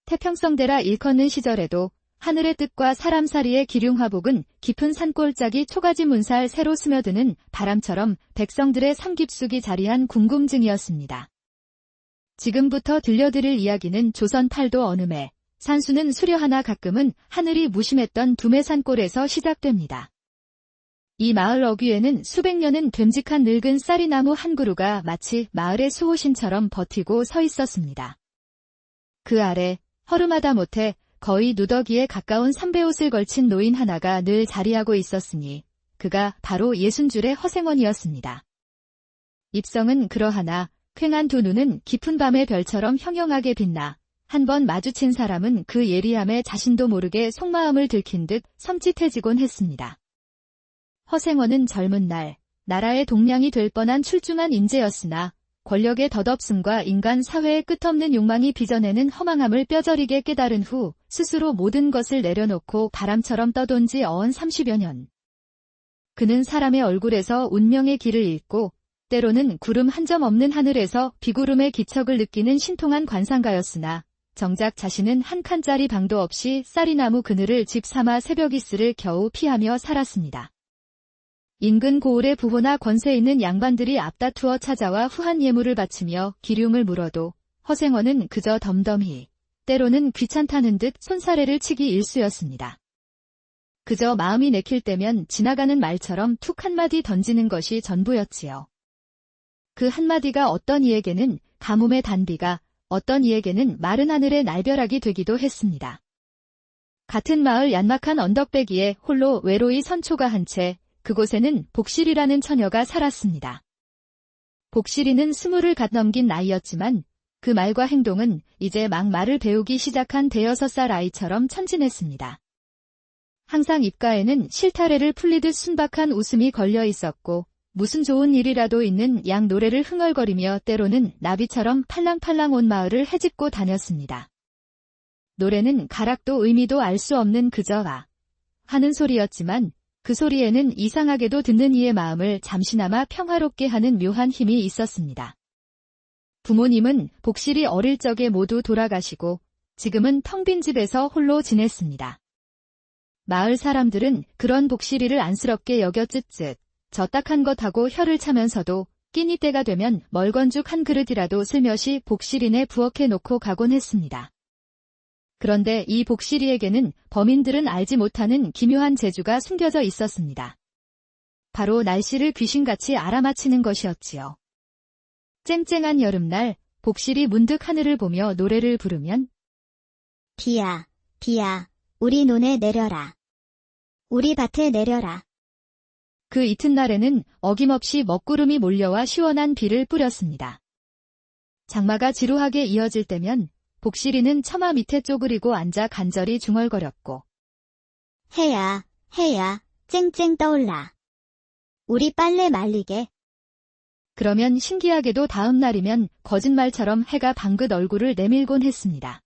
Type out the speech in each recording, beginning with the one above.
태평성대라 일컫는 시절에도 하늘의 뜻과 사람살이의 기륭화복은 깊은 산골짜기 초가지 문살 새로 스며드는 바람처럼 백성들의 삶 깊숙이 자리한 궁금증이었습니다. 지금부터 들려드릴 이야기는 조선 팔도 어느매 산수는 수려하나 가끔은 하늘이 무심했던 두매산골에서 시작됩니다. 이 마을 어귀에는 수백 년은 됨직한 늙은 쌀이나무 한 그루가 마치 마을의 수호신처럼 버티고 서 있었습니다. 그 아래 허름하다 못해 거의 누더기에 가까운 삼배옷을 걸친 노인 하나가 늘 자리하고 있었으니 그가 바로 60줄의 허생원이었습니다. 입성은 그러하나 퀭한 두 눈은 깊은 밤의 별처럼 형형하게 빛나 한번 마주친 사람은 그 예리함에 자신도 모르게 속마음을 들킨 듯 섬찟해지곤 했습니다. 허생원은 젊은 날 나라의 동량이 될 뻔한 출중한 인재였으나 권력의 덧없음과 인간 사회의 끝없는 욕망이 빚어내는 허망함을 뼈저리게 깨달은 후 스스로 모든 것을 내려놓고 바람처럼 떠돈 지 어언 30여 년. 그는 사람의 얼굴에서 운명의 길을 읽고 때로는 구름 한 점 없는 하늘에서 비구름의 기척을 느끼는 신통한 관상가였으나 정작 자신은 한 칸짜리 방도 없이 쌀이나무 그늘을 집 삼아 새벽 이슬을 겨우 피하며 살았습니다. 인근 고을의 부호나 권세 있는 양반들이 앞다투어 찾아와 후한 예물을 바치며 기륭을 물어도 허생원은 그저 덤덤히 때로는 귀찮다는 듯 손사래를 치기 일쑤였습니다. 그저 마음이 내킬 때면 지나가는 말처럼 툭 한마디 던지는 것이 전부였지요. 그 한마디가 어떤 이에게는 가뭄의 단비가 어떤 이에게는 마른 하늘의 날벼락이 되기도 했습니다. 같은 마을 얀막한 언덕배기에 홀로 외로이 선초가 한 채 그곳에는 복실이라는 처녀가 살았습니다. 복실이는 20을 갓 넘긴 나이였지만 그 말과 행동은 이제 막 말을 배우기 시작한 5-6살 아이처럼 천진했습니다. 항상 입가에는 실타래를 풀리듯 순박한 웃음이 걸려 있었고 무슨 좋은 일이라도 있는 양 노래를 흥얼거리며 때로는 나비처럼 팔랑팔랑 온 마을을 헤집고 다녔습니다. 노래는 가락도 의미도 알 수 없는 그저 아 하는 소리였지만 그 소리에는 이상하게도 듣는 이의 마음을 잠시나마 평화롭게 하는 묘한 힘이 있었습니다. 부모님은 복실이 어릴 적에 모두 돌아가시고 지금은 텅 빈 집에서 홀로 지냈습니다. 마을 사람들은 그런 복실이를 안쓰럽게 여겨 쯧쯧 저 딱한 것하고 혀를 차면서도 끼니 때가 되면 멀건죽 한 그릇이라도 슬며시 복실이네 부엌에 놓고 가곤 했습니다. 그런데 이 복실이에게는 범인들은 알지 못하는 기묘한 재주가 숨겨져 있었습니다. 바로 날씨를 귀신같이 알아맞히는 것이었지요. 쨍쨍한 여름날 복실이 문득 하늘을 보며 노래를 부르면 비야, 비야, 우리 논에 내려라. 우리 밭에 내려라. 그 이튿날에는 어김없이 먹구름이 몰려와 시원한 비를 뿌렸습니다. 장마가 지루하게 이어질 때면 복실이는 처마 밑에 쪼그리고 앉아 간절히 중얼거렸고 해야, 해야, 쨍쨍 떠올라. 우리 빨래 말리게. 그러면 신기하게도 다음 날이면 거짓말처럼 해가 방긋 얼굴을 내밀곤 했습니다.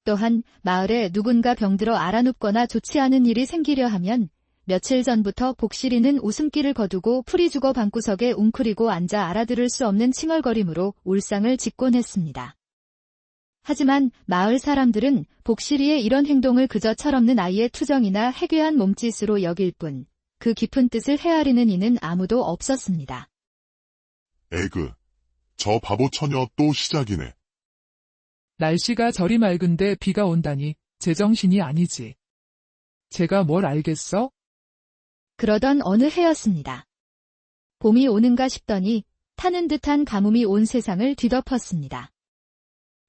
또한 마을에 누군가 병들어 알아눕거나 좋지 않은 일이 생기려 하면 며칠 전부터 복실이는 웃음기를 거두고 풀이 죽어 방구석에 웅크리고 앉아 알아들을 수 없는 칭얼거림으로 울상을 짓곤 했습니다. 하지만 마을 사람들은 복실이의 이런 행동을 그저 철없는 아이의 투정이나 해괴한 몸짓으로 여길 뿐 그 깊은 뜻을 헤아리는 이는 아무도 없었습니다. 에그, 저 바보 처녀 또 시작이네. 날씨가 저리 맑은데 비가 온다니 제정신이 아니지. 제가 뭘 알겠어? 그러던 어느 해였습니다. 봄이 오는가 싶더니 타는 듯한 가뭄이 온 세상을 뒤덮었습니다.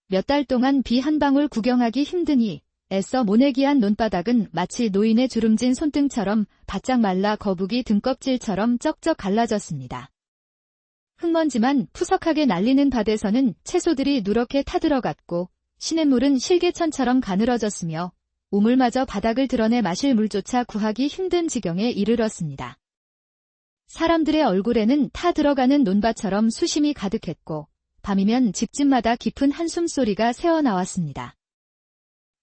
몇 달 동안 비 한 방울 구경하기 힘드니 애써 모내기한 논바닥은 마치 노인의 주름진 손등처럼 바짝 말라 거북이 등껍질처럼 쩍쩍 갈라졌습니다. 흙먼지만 푸석하게 날리는 밭에서는 채소들이 누렇게 타들어갔고 시냇물은 실개천처럼 가늘어졌으며 우물마저 바닥을 드러내 마실 물조차 구하기 힘든 지경에 이르렀습니다. 사람들의 얼굴에는 타 들어가는 논밭처럼 수심이 가득했고 밤이면 집집마다 깊은 한숨소리가 새어나왔습니다.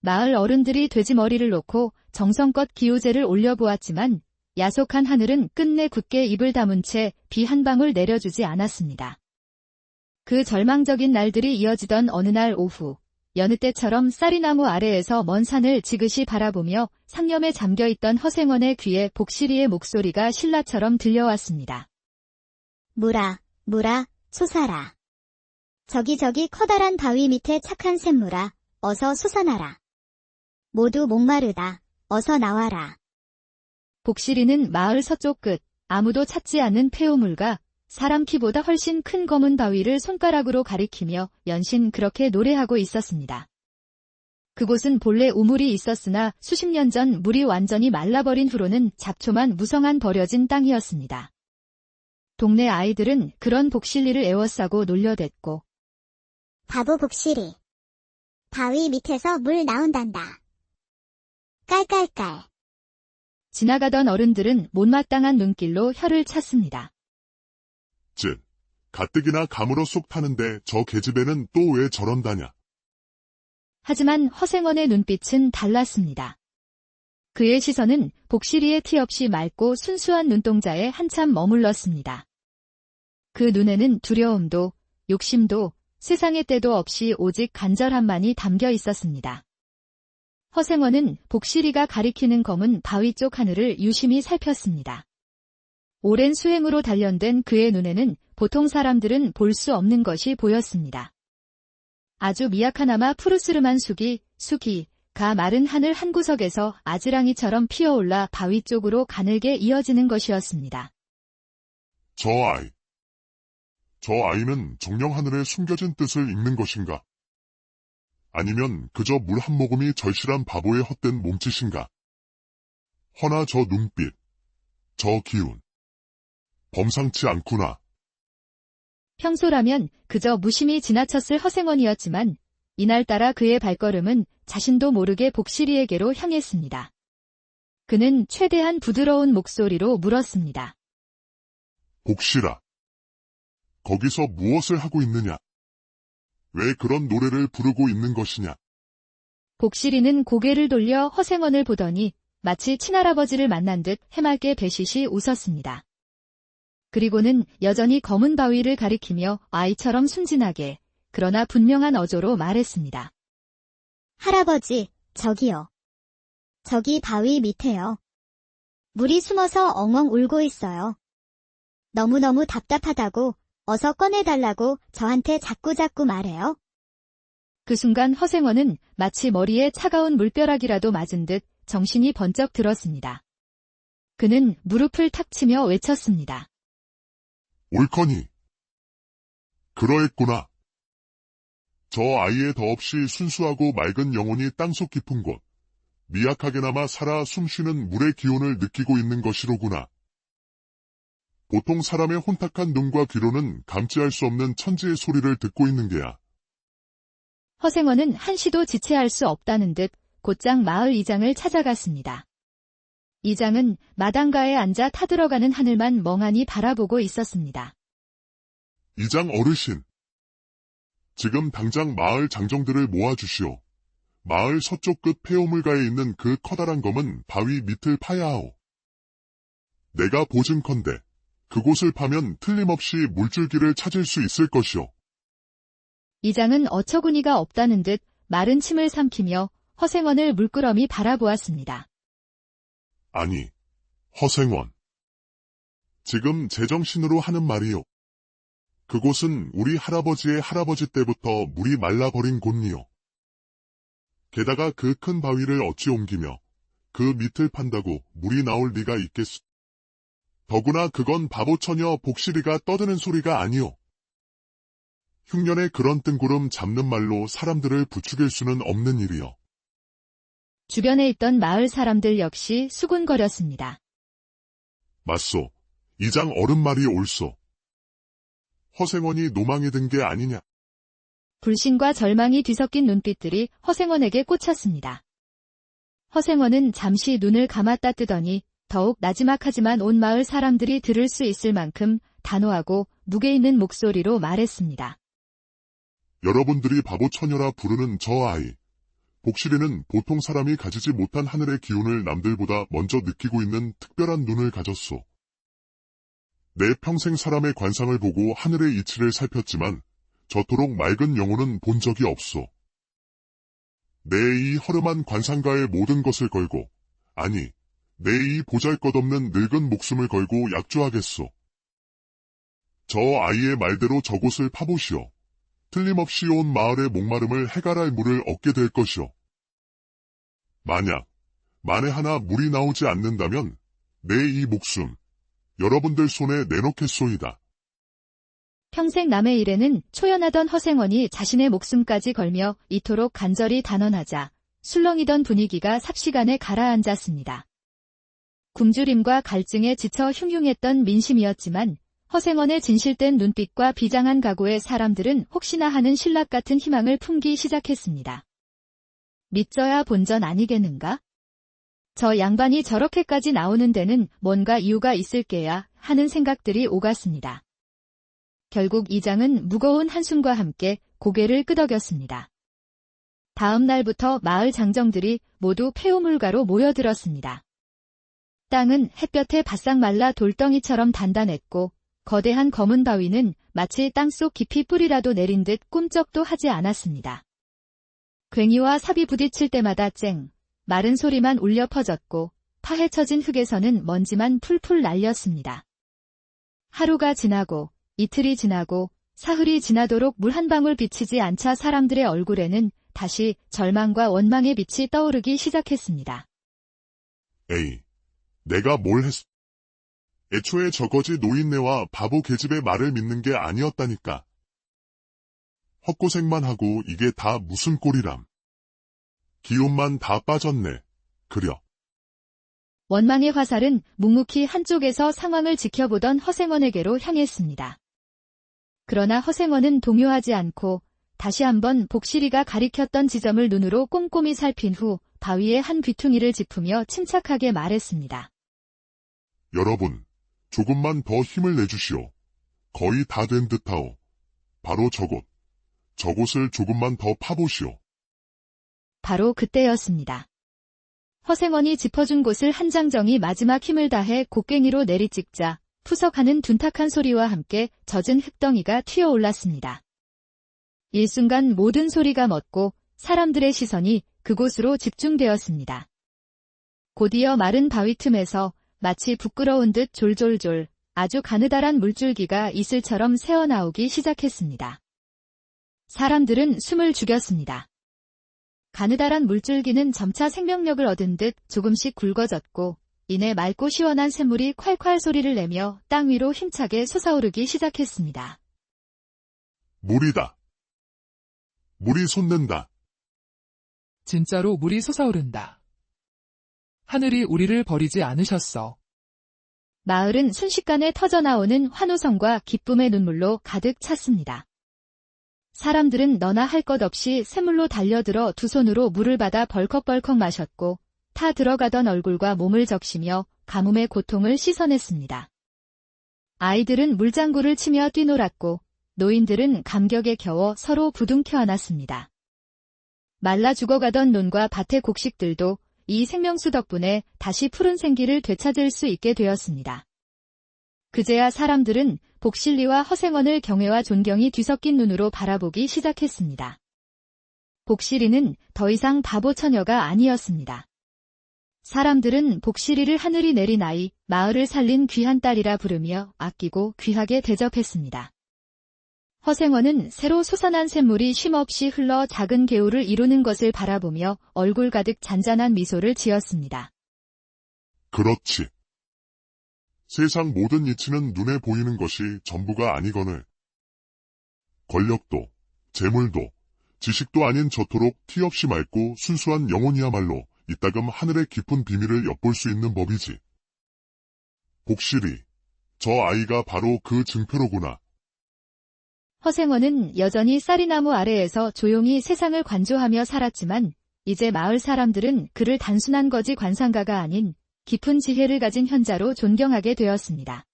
마을 어른들이 돼지머리를 놓고 정성껏 기우제를 올려보았지만 야속한 하늘은 끝내 굳게 입을 다문 채 비 한 방울 내려주지 않았습니다. 그 절망적인 날들이 이어지던 어느 날 오후 여느 때처럼 쌀이나무 아래에서 먼 산을 지그시 바라보며 상념에 잠겨있던 허생원의 귀에 복실이의 목소리가 신라처럼 들려왔습니다. 무라, 무라, 솟아라. 저기 커다란 바위 밑에 착한 샘물아, 어서 솟아나라. 모두 목마르다, 어서 나와라. 복실이는 마을 서쪽 끝, 아무도 찾지 않는 폐우물과 사람 키보다 훨씬 큰 검은 바위를 손가락으로 가리키며 연신 그렇게 노래하고 있었습니다. 그곳은 본래 우물이 있었으나 수십 년 전 물이 완전히 말라버린 후로는 잡초만 무성한 버려진 땅이었습니다. 동네 아이들은 그런 복실리를 애워싸고 놀려댔고, 바보 복실이. 바위 밑에서 물 나온단다. 깔깔깔. 지나가던 어른들은 못마땅한 눈길로 혀를 찼습니다. 쯧, 가뜩이나 감으로 쏙 타는데 저 계집애는 또 왜 저런다냐. 하지만 허생원의 눈빛은 달랐습니다. 그의 시선은 복실이의 티 없이 맑고 순수한 눈동자에 한참 머물렀습니다. 그 눈에는 두려움도, 욕심도, 세상의 때도 없이 오직 간절함만이 담겨 있었습니다. 허생원은 복실이가 가리키는 검은 바위 쪽 하늘을 유심히 살폈습니다. 오랜 수행으로 단련된 그의 눈에는 보통 사람들은 볼 수 없는 것이 보였습니다. 아주 미약하나마 푸르스름한 가 마른 하늘 한 구석에서 아지랑이처럼 피어올라 바위 쪽으로 가늘게 이어지는 것이었습니다. 저 아이는 정령 하늘에 숨겨진 뜻을 읽는 것인가? 아니면 그저 물 한 모금이 절실한 바보의 헛된 몸짓인가? 허나 저 눈빛, 저 기운. 범상치 않구나. 평소라면 그저 무심히 지나쳤을 허생원이었지만 이날따라 그의 발걸음은 자신도 모르게 복실이에게로 향했습니다. 그는 최대한 부드러운 목소리로 물었습니다. 복실아, 거기서 무엇을 하고 있느냐? 왜 그런 노래를 부르고 있는 것이냐? 복실이는 고개를 돌려 허생원을 보더니 마치 친할아버지를 만난 듯 해맑게 배시시 웃었습니다. 그리고는 여전히 검은 바위를 가리키며 아이처럼 순진하게, 그러나 분명한 어조로 말했습니다. 할아버지, 저기요. 저기 바위 밑에요. 물이 숨어서 엉엉 울고 있어요. 너무너무 답답하다고 어서 꺼내달라고 저한테 자꾸자꾸 말해요. 그 순간 허생원은 마치 머리에 차가운 물벼락이라도 맞은 듯 정신이 번쩍 들었습니다. 그는 무릎을 탁 치며 외쳤습니다. 옳거니. 그러했구나. 저 아이의 더없이 순수하고 맑은 영혼이 땅속 깊은 곳, 미약하게나마 살아 숨쉬는 물의 기운을 느끼고 있는 것이로구나. 보통 사람의 혼탁한 눈과 귀로는 감지할 수 없는 천지의 소리를 듣고 있는 게야. 허생원은 한시도 지체할 수 없다는 듯 곧장 마을 이장을 찾아갔습니다. 이장은 마당가에 앉아 타들어가는 하늘만 멍하니 바라보고 있었습니다. 이장 어르신. 지금 당장 마을 장정들을 모아주시오. 마을 서쪽 끝 폐우물가에 있는 그 커다란 검은 바위 밑을 파야 하오. 내가 보증컨대 그곳을 파면 틀림없이 물줄기를 찾을 수 있을 것이오. 이장은 어처구니가 없다는 듯 마른 침을 삼키며 허생원을 물끄러미 바라보았습니다. 아니, 허생원. 지금 제정신으로 하는 말이오. 그곳은 우리 할아버지의 할아버지 때부터 물이 말라버린 곳이오. 게다가 그 큰 바위를 어찌 옮기며 그 밑을 판다고 물이 나올 리가 있겠소. 더구나 그건 바보 처녀 복실이가 떠드는 소리가 아니오. 흉년에 그런 뜬구름 잡는 말로 사람들을 부추길 수는 없는 일이오. 주변에 있던 마을 사람들 역시 수군거렸습니다. 맞소. 이장 어른 말이 옳소. 허생원이 노망에 든 게 아니냐. 불신과 절망이 뒤섞인 눈빛들이 허생원에게 꽂혔습니다. 허생원은 잠시 눈을 감았다 뜨더니 더욱 나지막하지만 온 마을 사람들이 들을 수 있을 만큼 단호하고 무게 있는 목소리로 말했습니다. 여러분들이 바보 처녀라 부르는 저 아이. 복실이는 보통 사람이 가지지 못한 하늘의 기운을 남들보다 먼저 느끼고 있는 특별한 눈을 가졌소. 내 평생 사람의 관상을 보고 하늘의 이치를 살폈지만 저토록 맑은 영혼은 본 적이 없소. 내 이 허름한 관상가의 모든 것을 걸고, 아니, 내 이 보잘것없는 늙은 목숨을 걸고 약조하겠소. 저 아이의 말대로 저곳을 파보시오. 틀림없이 온 마을의 목마름을 해갈할 물을 얻게 될 것이오. 만에 하나 물이 나오지 않는다면 내 이 목숨 여러분들 손에 내놓겠소이다. 평생 남의 일에는 초연하던 허생원이 자신의 목숨까지 걸며 이토록 간절히 단언하자 술렁이던 분위기가 삽시간에 가라앉았습니다. 굶주림과 갈증에 지쳐 흉흉했던 민심이었지만 허생원의 진실된 눈빛과 비장한 각오에 사람들은 혹시나 하는 신락 같은 희망을 품기 시작했습니다. 믿져야 본전 아니겠는가? 저 양반이 저렇게까지 나오는 데는 뭔가 이유가 있을게야 하는 생각들이 오갔습니다. 결국 이장은 무거운 한숨과 함께 고개를 끄덕였습니다. 다음 날부터 마을 장정들이 모두 폐우물가로 모여들었습니다. 땅은 햇볕에 바싹 말라 돌덩이처럼 단단했고 거대한 검은 바위는 마치 땅속 깊이 뿌리라도 내린 듯 꿈쩍도 하지 않았습니다. 괭이와 삽이 부딪힐 때마다 마른 소리만 울려 퍼졌고 파헤쳐진 흙에서는 먼지만 풀풀 날렸습니다. 하루가 지나고 이틀이 지나고 사흘이 지나도록 물 한 방울 비치지 않자 사람들의 얼굴에는 다시 절망과 원망의 빛이 떠오르기 시작했습니다. 에이, 내가 뭘 했어? 애초에 저거지 노인네와 바보 계집의 말을 믿는 게 아니었다니까. 헛고생만 하고 이게 다 무슨 꼴이람. 기운만 다 빠졌네. 그려. 원망의 화살은 묵묵히 한쪽에서 상황을 지켜보던 허생원에게로 향했습니다. 그러나 허생원은 동요하지 않고 다시 한번 복실이가 가리켰던 지점을 눈으로 꼼꼼히 살핀 후 바위의 한 귀퉁이를 짚으며 침착하게 말했습니다. 여러분, 조금만 더 힘을 내주시오. 거의 다 된 듯하오. 바로 저곳을 조금만 더 파보시오. 바로 그때였습니다. 허생원이 짚어준 곳을 한장정이 마지막 힘을 다해 곡괭이로 내리찍자 푸석하는 둔탁한 소리와 함께 젖은 흙덩이가 튀어올랐습니다. 일순간 모든 소리가 멎고 사람들의 시선이 그곳으로 집중되었습니다. 곧이어 마른 바위 틈에서 마치 부끄러운 듯 졸졸졸 아주 가느다란 물줄기가 이슬처럼 새어나오기 시작했습니다. 사람들은 숨을 죽였습니다. 가느다란 물줄기는 점차 생명력을 얻은 듯 조금씩 굵어졌고 이내 맑고 시원한 샘물이 콸콸 소리를 내며 땅 위로 힘차게 솟아오르기 시작했습니다. 물이다. 물이 솟는다. 진짜로 물이 솟아오른다. 하늘이 우리를 버리지 않으셨어. 마을은 순식간에 터져나오는 환호성과 기쁨의 눈물로 가득 찼습니다. 사람들은 너나 할 것 없이 샘물로 달려들어 두 손으로 물을 받아 벌컥벌컥 마셨고 타 들어가던 얼굴과 몸을 적시며 가뭄의 고통을 씻어냈습니다. 아이들은 물장구를 치며 뛰놀았고 노인들은 감격에 겨워 서로 부둥켜 안았습니다. 말라 죽어가던 논과 밭의 곡식들도 이 생명수 덕분에 다시 푸른 생기를 되찾을 수 있게 되었습니다. 그제야 사람들은 복실리와 허생원을 경외와 존경이 뒤섞인 눈으로 바라보기 시작했습니다. 복실이는 더 이상 바보 처녀가 아니었습니다. 사람들은 복실이를 하늘이 내린 아이, 마을을 살린 귀한 딸이라 부르며 아끼고 귀하게 대접했습니다. 허생원은 새로 솟아난 샘물이 쉼없이 흘러 작은 개울을 이루는 것을 바라보며 얼굴 가득 잔잔한 미소를 지었습니다. 그렇지. 세상 모든 이치는 눈에 보이는 것이 전부가 아니거늘. 권력도, 재물도, 지식도 아닌 저토록 티 없이 맑고 순수한 영혼이야말로 이따금 하늘의 깊은 비밀을 엿볼 수 있는 법이지. 복실이, 저 아이가 바로 그 증표로구나. 허생원은 여전히 쌀이나무 아래에서 조용히 세상을 관조하며 살았지만 이제 마을 사람들은 그를 단순한 거지 관상가가 아닌 깊은 지혜를 가진 현자로 존경하게 되었습니다.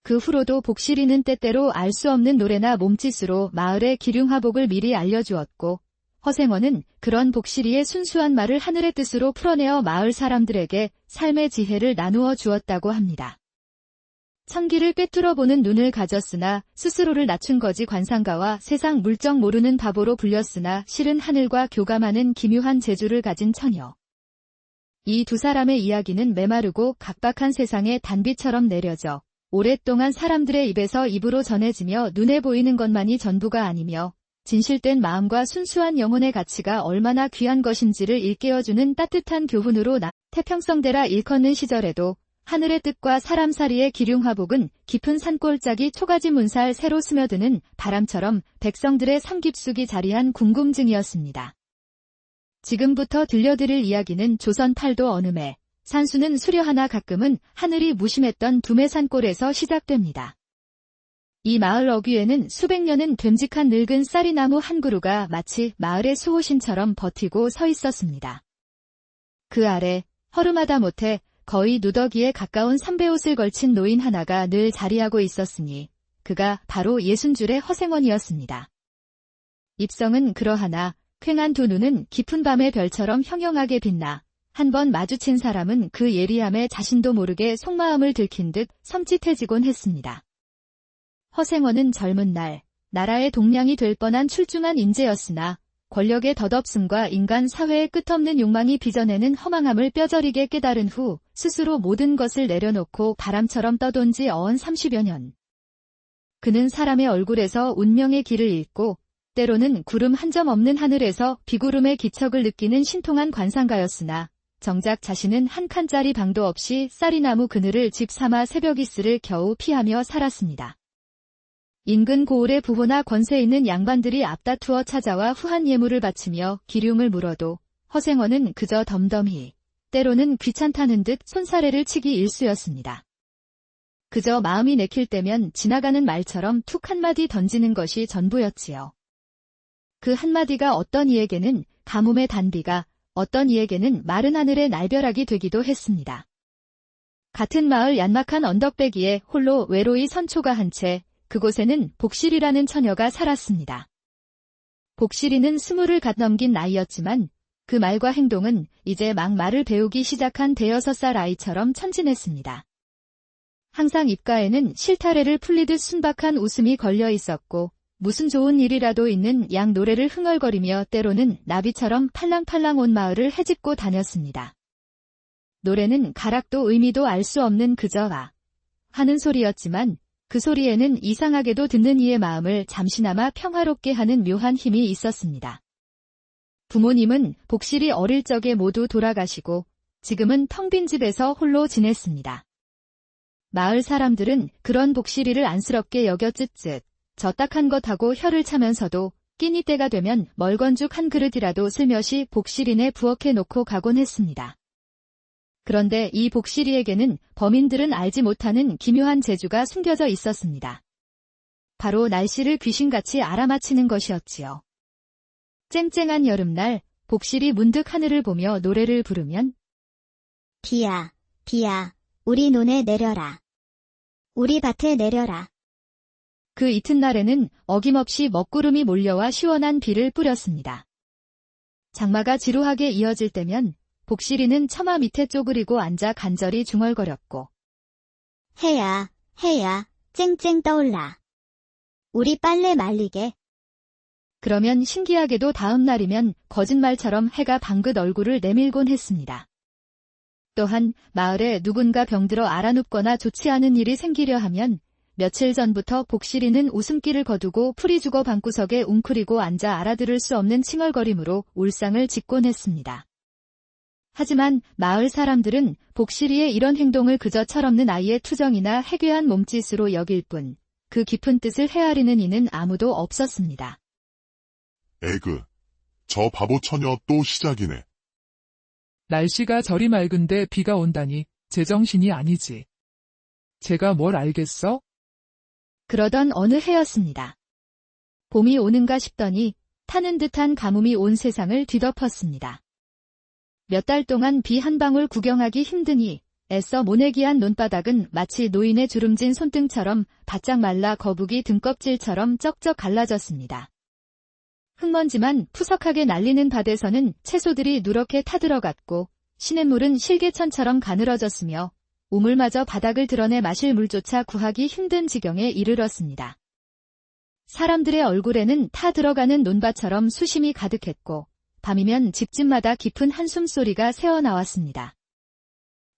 그 후로도 복실이는 때때로 알 수 없는 노래나 몸짓으로 마을의 기륭화복을 미리 알려주었고 허생원은 그런 복실이의 순수한 말을 하늘의 뜻으로 풀어내어 마을 사람들에게 삶의 지혜를 나누어 주었다고 합니다. 천기를 꿰뚫어보는 눈을 가졌으나 스스로를 낮춘 거지 관상가와 세상 물정 모르는 바보로 불렸으나 실은 하늘과 교감하는 기묘한 재주를 가진 처녀. 이 두 사람의 이야기는 메마르고 각박한 세상의 단비처럼 내려져 오랫동안 사람들의 입에서 입으로 전해지며 눈에 보이는 것만이 전부가 아니며 진실된 마음과 순수한 영혼의 가치가 얼마나 귀한 것인지를 일깨워주는 따뜻한 교훈으로 태평성대라 일컫는 시절에도 하늘의 뜻과 사람살이의 기륭화복은 깊은 산골짜기 초가지 문살 새로 스며드는 바람처럼 백성들의 삶 깊숙이 자리한 궁금증이었습니다. 지금부터 들려드릴 이야기는 조선 팔도 어느매, 산수는 수려하나 가끔은 하늘이 무심했던 두매산골에서 시작됩니다. 이 마을 어귀에는 수백 년은 됨직한 늙은 쌀이나무 한 그루가 마치 마을의 수호신처럼 버티고 서 있었습니다. 그 아래 허름하다 못해 거의 누더기에 가까운 삼배옷을 걸친 노인 하나가 늘 자리하고 있었으니 그가 바로 60줄의 허생원이었습니다. 입성은 그러하나 퀭한 두 눈은 깊은 밤의 별처럼 형형하게 빛나 한 번 마주친 사람은 그 예리함에 자신도 모르게 속마음을 들킨 듯 섬찟해지곤 했습니다. 허생원은 젊은 날 나라의 동량이 될 뻔한 출중한 인재였으나 권력의 덧없음과 인간 사회의 끝없는 욕망이 빚어내는 허망함을 뼈저리게 깨달은 후 스스로 모든 것을 내려놓고 바람처럼 떠돈 지 어언 30여 년. 그는 사람의 얼굴에서 운명의 길을 읽고 때로는 구름 한 점 없는 하늘에서 비구름의 기척을 느끼는 신통한 관상가였으나 정작 자신은 한 칸짜리 방도 없이 쌀이나무 그늘을 집 삼아 새벽 이슬을 겨우 피하며 살았습니다. 인근 고을의 부호나 권세 있는 양반들이 앞다투어 찾아와 후한 예물을 바치며 기륭을 물어도 허생원은 그저 덤덤히 때로는 귀찮다는 듯 손사래를 치기 일쑤였습니다. 그저 마음이 내킬 때면 지나가는 말처럼 툭 한마디 던지는 것이 전부였지요. 그 한마디가 어떤 이에게는 가뭄의 단비가, 어떤 이에게는 마른 하늘의 날벼락이 되기도 했습니다. 같은 마을 얀막한 언덕배기에 홀로 외로이 선초가 한 채 그곳에는 복실이라는 처녀가 살았습니다. 복실이는 20을 갓 넘긴 나이였지만 그 말과 행동은 이제 막 말을 배우기 시작한 5살 아이처럼 천진했습니다. 항상 입가에는 실타래를 풀리듯 순박한 웃음이 걸려 있었고 무슨 좋은 일이라도 있는 양 노래를 흥얼거리며 때로는 나비처럼 팔랑팔랑 온 마을을 헤집고 다녔습니다. 노래는 가락도 의미도 알 수 없는 그저 아 하는 소리였지만 그 소리에는 이상하게도 듣는 이의 마음을 잠시나마 평화롭게 하는 묘한 힘이 있었습니다. 부모님은 복실이 어릴 적에 모두 돌아가시고 지금은 텅 빈 집에서 홀로 지냈습니다. 마을 사람들은 그런 복실이를 안쓰럽게 여겨 쯧쯧 저 딱한 것하고 혀를 차면서도 끼니 때가 되면 멀건죽 한 그릇이라도 슬며시 복실이네 부엌에 놓고 가곤 했습니다. 그런데 이 복실이에게는 범인들은 알지 못하는 기묘한 재주가 숨겨져 있었습니다. 바로 날씨를 귀신같이 알아맞히는 것이었지요. 쨍쨍한 여름날 복실이 문득 하늘을 보며 노래를 부르면 비야, 비야, 우리 논에 내려라. 우리 밭에 내려라. 그 이튿날에는 어김없이 먹구름이 몰려와 시원한 비를 뿌렸습니다. 장마가 지루하게 이어질 때면 복실이는 처마 밑에 쪼그리고 앉아 간절히 중얼거렸고 해야, 해야, 쨍쨍 떠올라. 우리 빨래 말리게. 그러면 신기하게도 다음 날이면 거짓말처럼 해가 방긋 얼굴을 내밀곤 했습니다. 또한 마을에 누군가 병들어 알아눕거나 좋지 않은 일이 생기려 하면 며칠 전부터 복실이는 웃음기를 거두고 풀이 죽어 방구석에 웅크리고 앉아 알아들을 수 없는 칭얼거림으로 울상을 짓곤 했습니다. 하지만 마을 사람들은 복실이의 이런 행동을 그저 철없는 아이의 투정이나 해괴한 몸짓으로 여길 뿐 그 깊은 뜻을 헤아리는 이는 아무도 없었습니다. 에그, 저 바보 처녀 또 시작이네. 날씨가 저리 맑은데 비가 온다니 제정신이 아니지. 제가 뭘 알겠어? 그러던 어느 해였습니다. 봄이 오는가 싶더니 타는 듯한 가뭄이 온 세상을 뒤덮었습니다. 몇 달 동안 비 한 방울 구경하기 힘드니 애써 모내기한 논바닥은 마치 노인의 주름진 손등처럼 바짝 말라 거북이 등껍질처럼 쩍쩍 갈라졌습니다. 흙먼지만 푸석하게 날리는 밭에서는 채소들이 누렇게 타들어갔고 시냇물은 실개천처럼 가늘어졌으며 우물마저 바닥을 드러내 마실 물조차 구하기 힘든 지경에 이르렀습니다. 사람들의 얼굴에는 타 들어가는 논밭처럼 수심이 가득했고 밤이면 집집마다 깊은 한숨소리가 새어나왔습니다.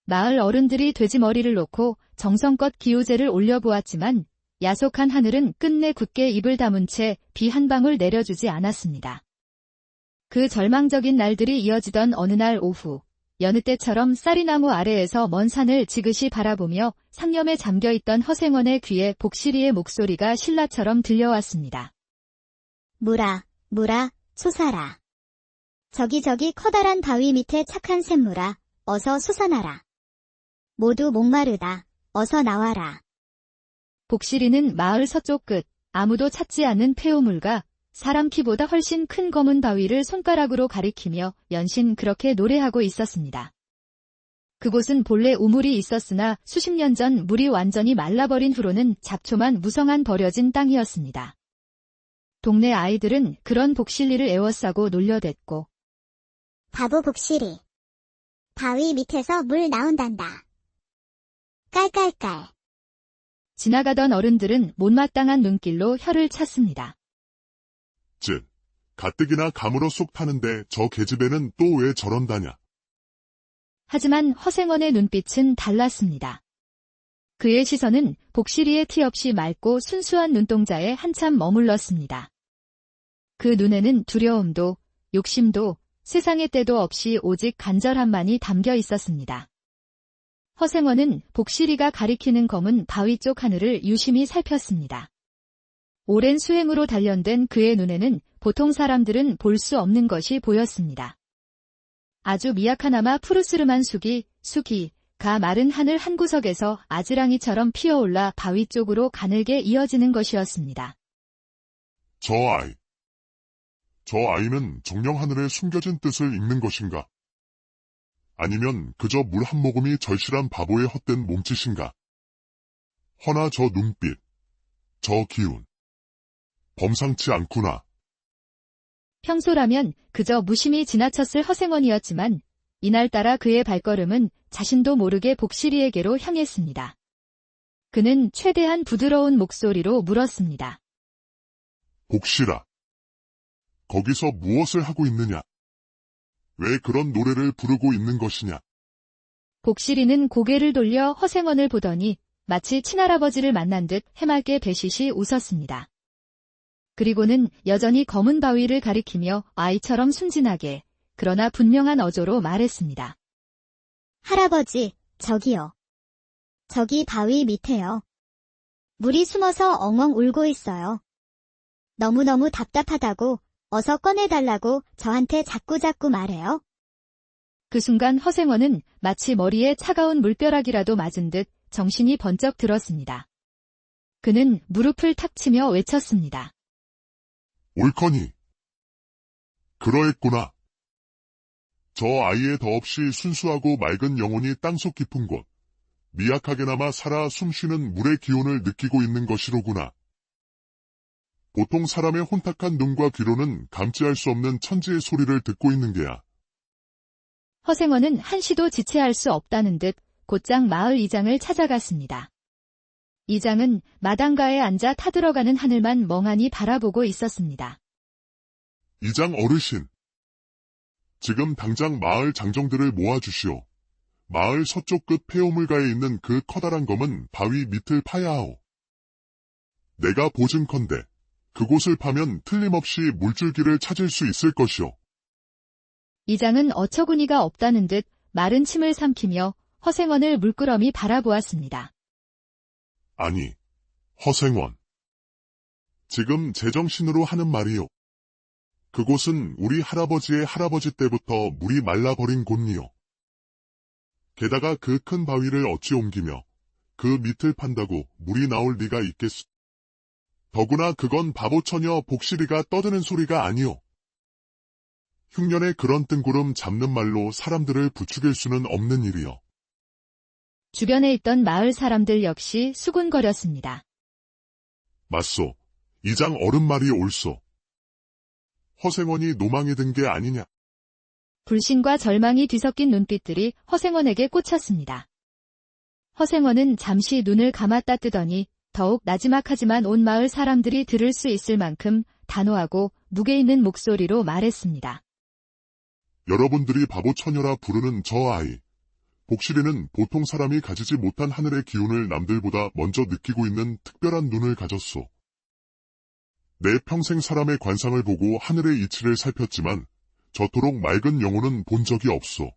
마을 어른들이 돼지머리를 놓고 정성껏 기우제를 올려보았지만 야속한 하늘은 끝내 굳게 입을 다문 채 비 한 방울 내려주지 않았습니다. 그 절망적인 날들이 이어지던 어느 날 오후, 여느 때처럼 쌀이나무 아래에서 먼 산을 지그시 바라보며 상념에 잠겨있던 허생원의 귀에 복실이의 목소리가 신라처럼 들려왔습니다. 무라, 솟아라. 저기 커다란 바위 밑에 착한 샘물아, 어서 솟아나라. 모두 목마르다, 어서 나와라. 복실이는 마을 서쪽 끝, 아무도 찾지 않는 폐우물과 사람 키보다 훨씬 큰 검은 바위를 손가락으로 가리키며 연신 그렇게 노래하고 있었습니다. 그곳은 본래 우물이 있었으나 수십 년 전 물이 완전히 말라버린 후로는 잡초만 무성한 버려진 땅이었습니다. 동네 아이들은 그런 복실리를 애워싸고 놀려댔고 바보 복실이. 바위 밑에서 물 나온단다. 깔깔깔. 지나가던 어른들은 못마땅한 눈길로 혀를 찼습니다. 즉, 가뜩이나 감으로 쏙 타는데 저 계집애는 또 왜 저런다냐. 하지만 허생원의 눈빛은 달랐습니다. 그의 시선은 복실이의 티 없이 맑고 순수한 눈동자에 한참 머물렀습니다. 그 눈에는 두려움도 욕심도 세상의 때도 없이 오직 간절함만이 담겨 있었습니다. 허생원은 복실이가 가리키는 검은 바위 쪽 하늘을 유심히 살폈습니다. 오랜 수행으로 단련된 그의 눈에는 보통 사람들은 볼 수 없는 것이 보였습니다. 아주 미약하나마 푸르스름한 가 마른 하늘 한 구석에서 아지랑이처럼 피어올라 바위 쪽으로 가늘게 이어지는 것이었습니다. 저 아이는 정령 하늘에 숨겨진 뜻을 읽는 것인가? 아니면 그저 물 한 모금이 절실한 바보의 헛된 몸짓인가? 허나 저 눈빛, 저 기운. 범상치 않구나. 평소라면 그저 무심히 지나쳤을 허생원이었지만 이날따라 그의 발걸음은 자신도 모르게 복실이에게로 향했습니다. 그는 최대한 부드러운 목소리로 물었습니다. 복실아, 거기서 무엇을 하고 있느냐? 왜 그런 노래를 부르고 있는 것이냐? 복실이는 고개를 돌려 허생원을 보더니 마치 친할아버지를 만난 듯 해맑게 배시시 웃었습니다. 그리고는 여전히 검은 바위를 가리키며 아이처럼 순진하게 그러나 분명한 어조로 말했습니다. 할아버지, 저기요. 저기 바위 밑에요. 물이 숨어서 엉엉 울고 있어요. 너무너무 답답하다고 어서 꺼내달라고 저한테 자꾸자꾸 말해요. 그 순간 허생원은 마치 머리에 차가운 물벼락이라도 맞은 듯 정신이 번쩍 들었습니다. 그는 무릎을 탁 치며 외쳤습니다. 옳거니. 그러했구나. 저 아이의 더없이 순수하고 맑은 영혼이 땅속 깊은 곳, 미약하게나마 살아 숨쉬는 물의 기운을 느끼고 있는 것이로구나. 보통 사람의 혼탁한 눈과 귀로는 감지할 수 없는 천지의 소리를 듣고 있는 게야. 허생원은 한시도 지체할 수 없다는 듯 곧장 마을 이장을 찾아갔습니다. 이장은 마당가에 앉아 타들어가는 하늘만 멍하니 바라보고 있었습니다. 이장 어르신. 지금 당장 마을 장정들을 모아주시오. 마을 서쪽 끝 폐우물가에 있는 그 커다란 검은 바위 밑을 파야 하오. 내가 보증컨대 그곳을 파면 틀림없이 물줄기를 찾을 수 있을 것이오. 이장은 어처구니가 없다는 듯 마른 침을 삼키며 허생원을 물끄러미 바라보았습니다. 아니, 허생원. 지금 제정신으로 하는 말이오. 그곳은 우리 할아버지의 할아버지 때부터 물이 말라버린 곳이오. 게다가 그 큰 바위를 어찌 옮기며 그 밑을 판다고 물이 나올 리가 있겠소. 더구나 그건 바보처녀 복실이가 떠드는 소리가 아니오. 흉년에 그런 뜬구름 잡는 말로 사람들을 부추길 수는 없는 일이오. 주변에 있던 마을 사람들 역시 수군거렸습니다. 맞소. 이장 어른 말이 옳소. 허생원이 노망에 든 게 아니냐. 불신과 절망이 뒤섞인 눈빛들이 허생원에게 꽂혔습니다. 허생원은 잠시 눈을 감았다 뜨더니 더욱 나지막하지만 온 마을 사람들이 들을 수 있을 만큼 단호하고 무게 있는 목소리로 말했습니다. 여러분들이 바보 처녀라 부르는 저 아이. 복실이는 보통 사람이 가지지 못한 하늘의 기운을 남들보다 먼저 느끼고 있는 특별한 눈을 가졌소. 내 평생 사람의 관상을 보고 하늘의 이치를 살폈지만 저토록 맑은 영혼은 본 적이 없소.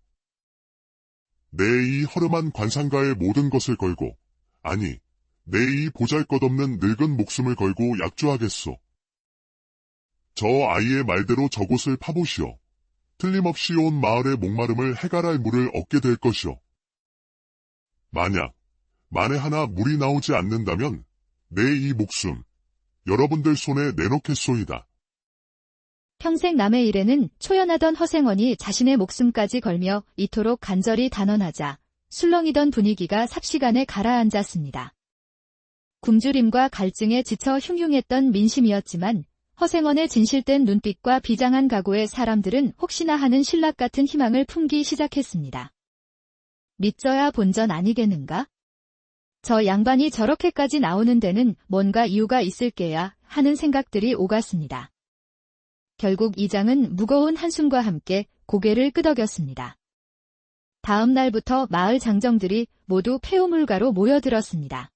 내 이 허름한 관상가의 모든 것을 걸고, 아니, 내 이 보잘것없는 늙은 목숨을 걸고 약조하겠소. 저 아이의 말대로 저곳을 파보시오. 틀림없이 온 마을의 목마름을 해갈할 물을 얻게 될 것이오. 만에 하나 물이 나오지 않는다면 내 이 목숨, 여러분들 손에 내놓겠소이다. 평생 남의 일에는 초연하던 허생원이 자신의 목숨까지 걸며 이토록 간절히 단언하자 술렁이던 분위기가 삽시간에 가라앉았습니다. 굶주림과 갈증에 지쳐 흉흉했던 민심이었지만 허생원의 진실된 눈빛과 비장한 각오에 사람들은 혹시나 하는 신락 같은 희망을 품기 시작했습니다. 믿져야 본전 아니겠는가? 저 양반이 저렇게까지 나오는 데는 뭔가 이유가 있을게야 하는 생각들이 오갔습니다. 결국 이장은 무거운 한숨과 함께 고개를 끄덕였습니다. 다음 날부터 마을 장정들이 모두 폐우물가로 모여들었습니다.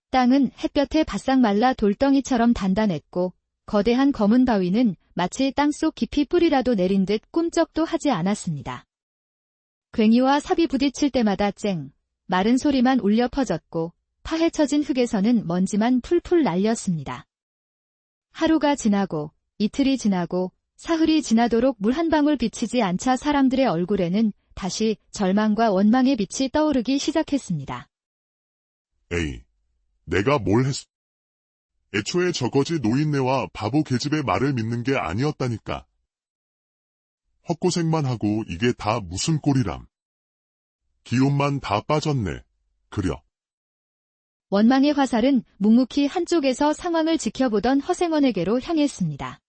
땅은 햇볕에 바싹 말라 돌덩이처럼 단단했고 거대한 검은 바위는 마치 땅속 깊이 뿌리라도 내린 듯 꿈쩍도 하지 않았습니다. 괭이와 삽이 부딪힐 때마다 마른 소리만 울려 퍼졌고 파헤쳐진 흙에서는 먼지만 풀풀 날렸습니다. 하루가 지나고 이틀이 지나고 사흘이 지나도록 물 한 방울 비치지 않자 사람들의 얼굴에는 다시 절망과 원망의 빛이 떠오르기 시작했습니다. 에이, 내가 뭘 했어? 애초에 저거지 노인네와 바보 계집의 말을 믿는 게 아니었다니까. 헛고생만 하고 이게 다 무슨 꼴이람. 기운만 다 빠졌네. 그려. 원망의 화살은 묵묵히 한쪽에서 상황을 지켜보던 허생원에게로 향했습니다.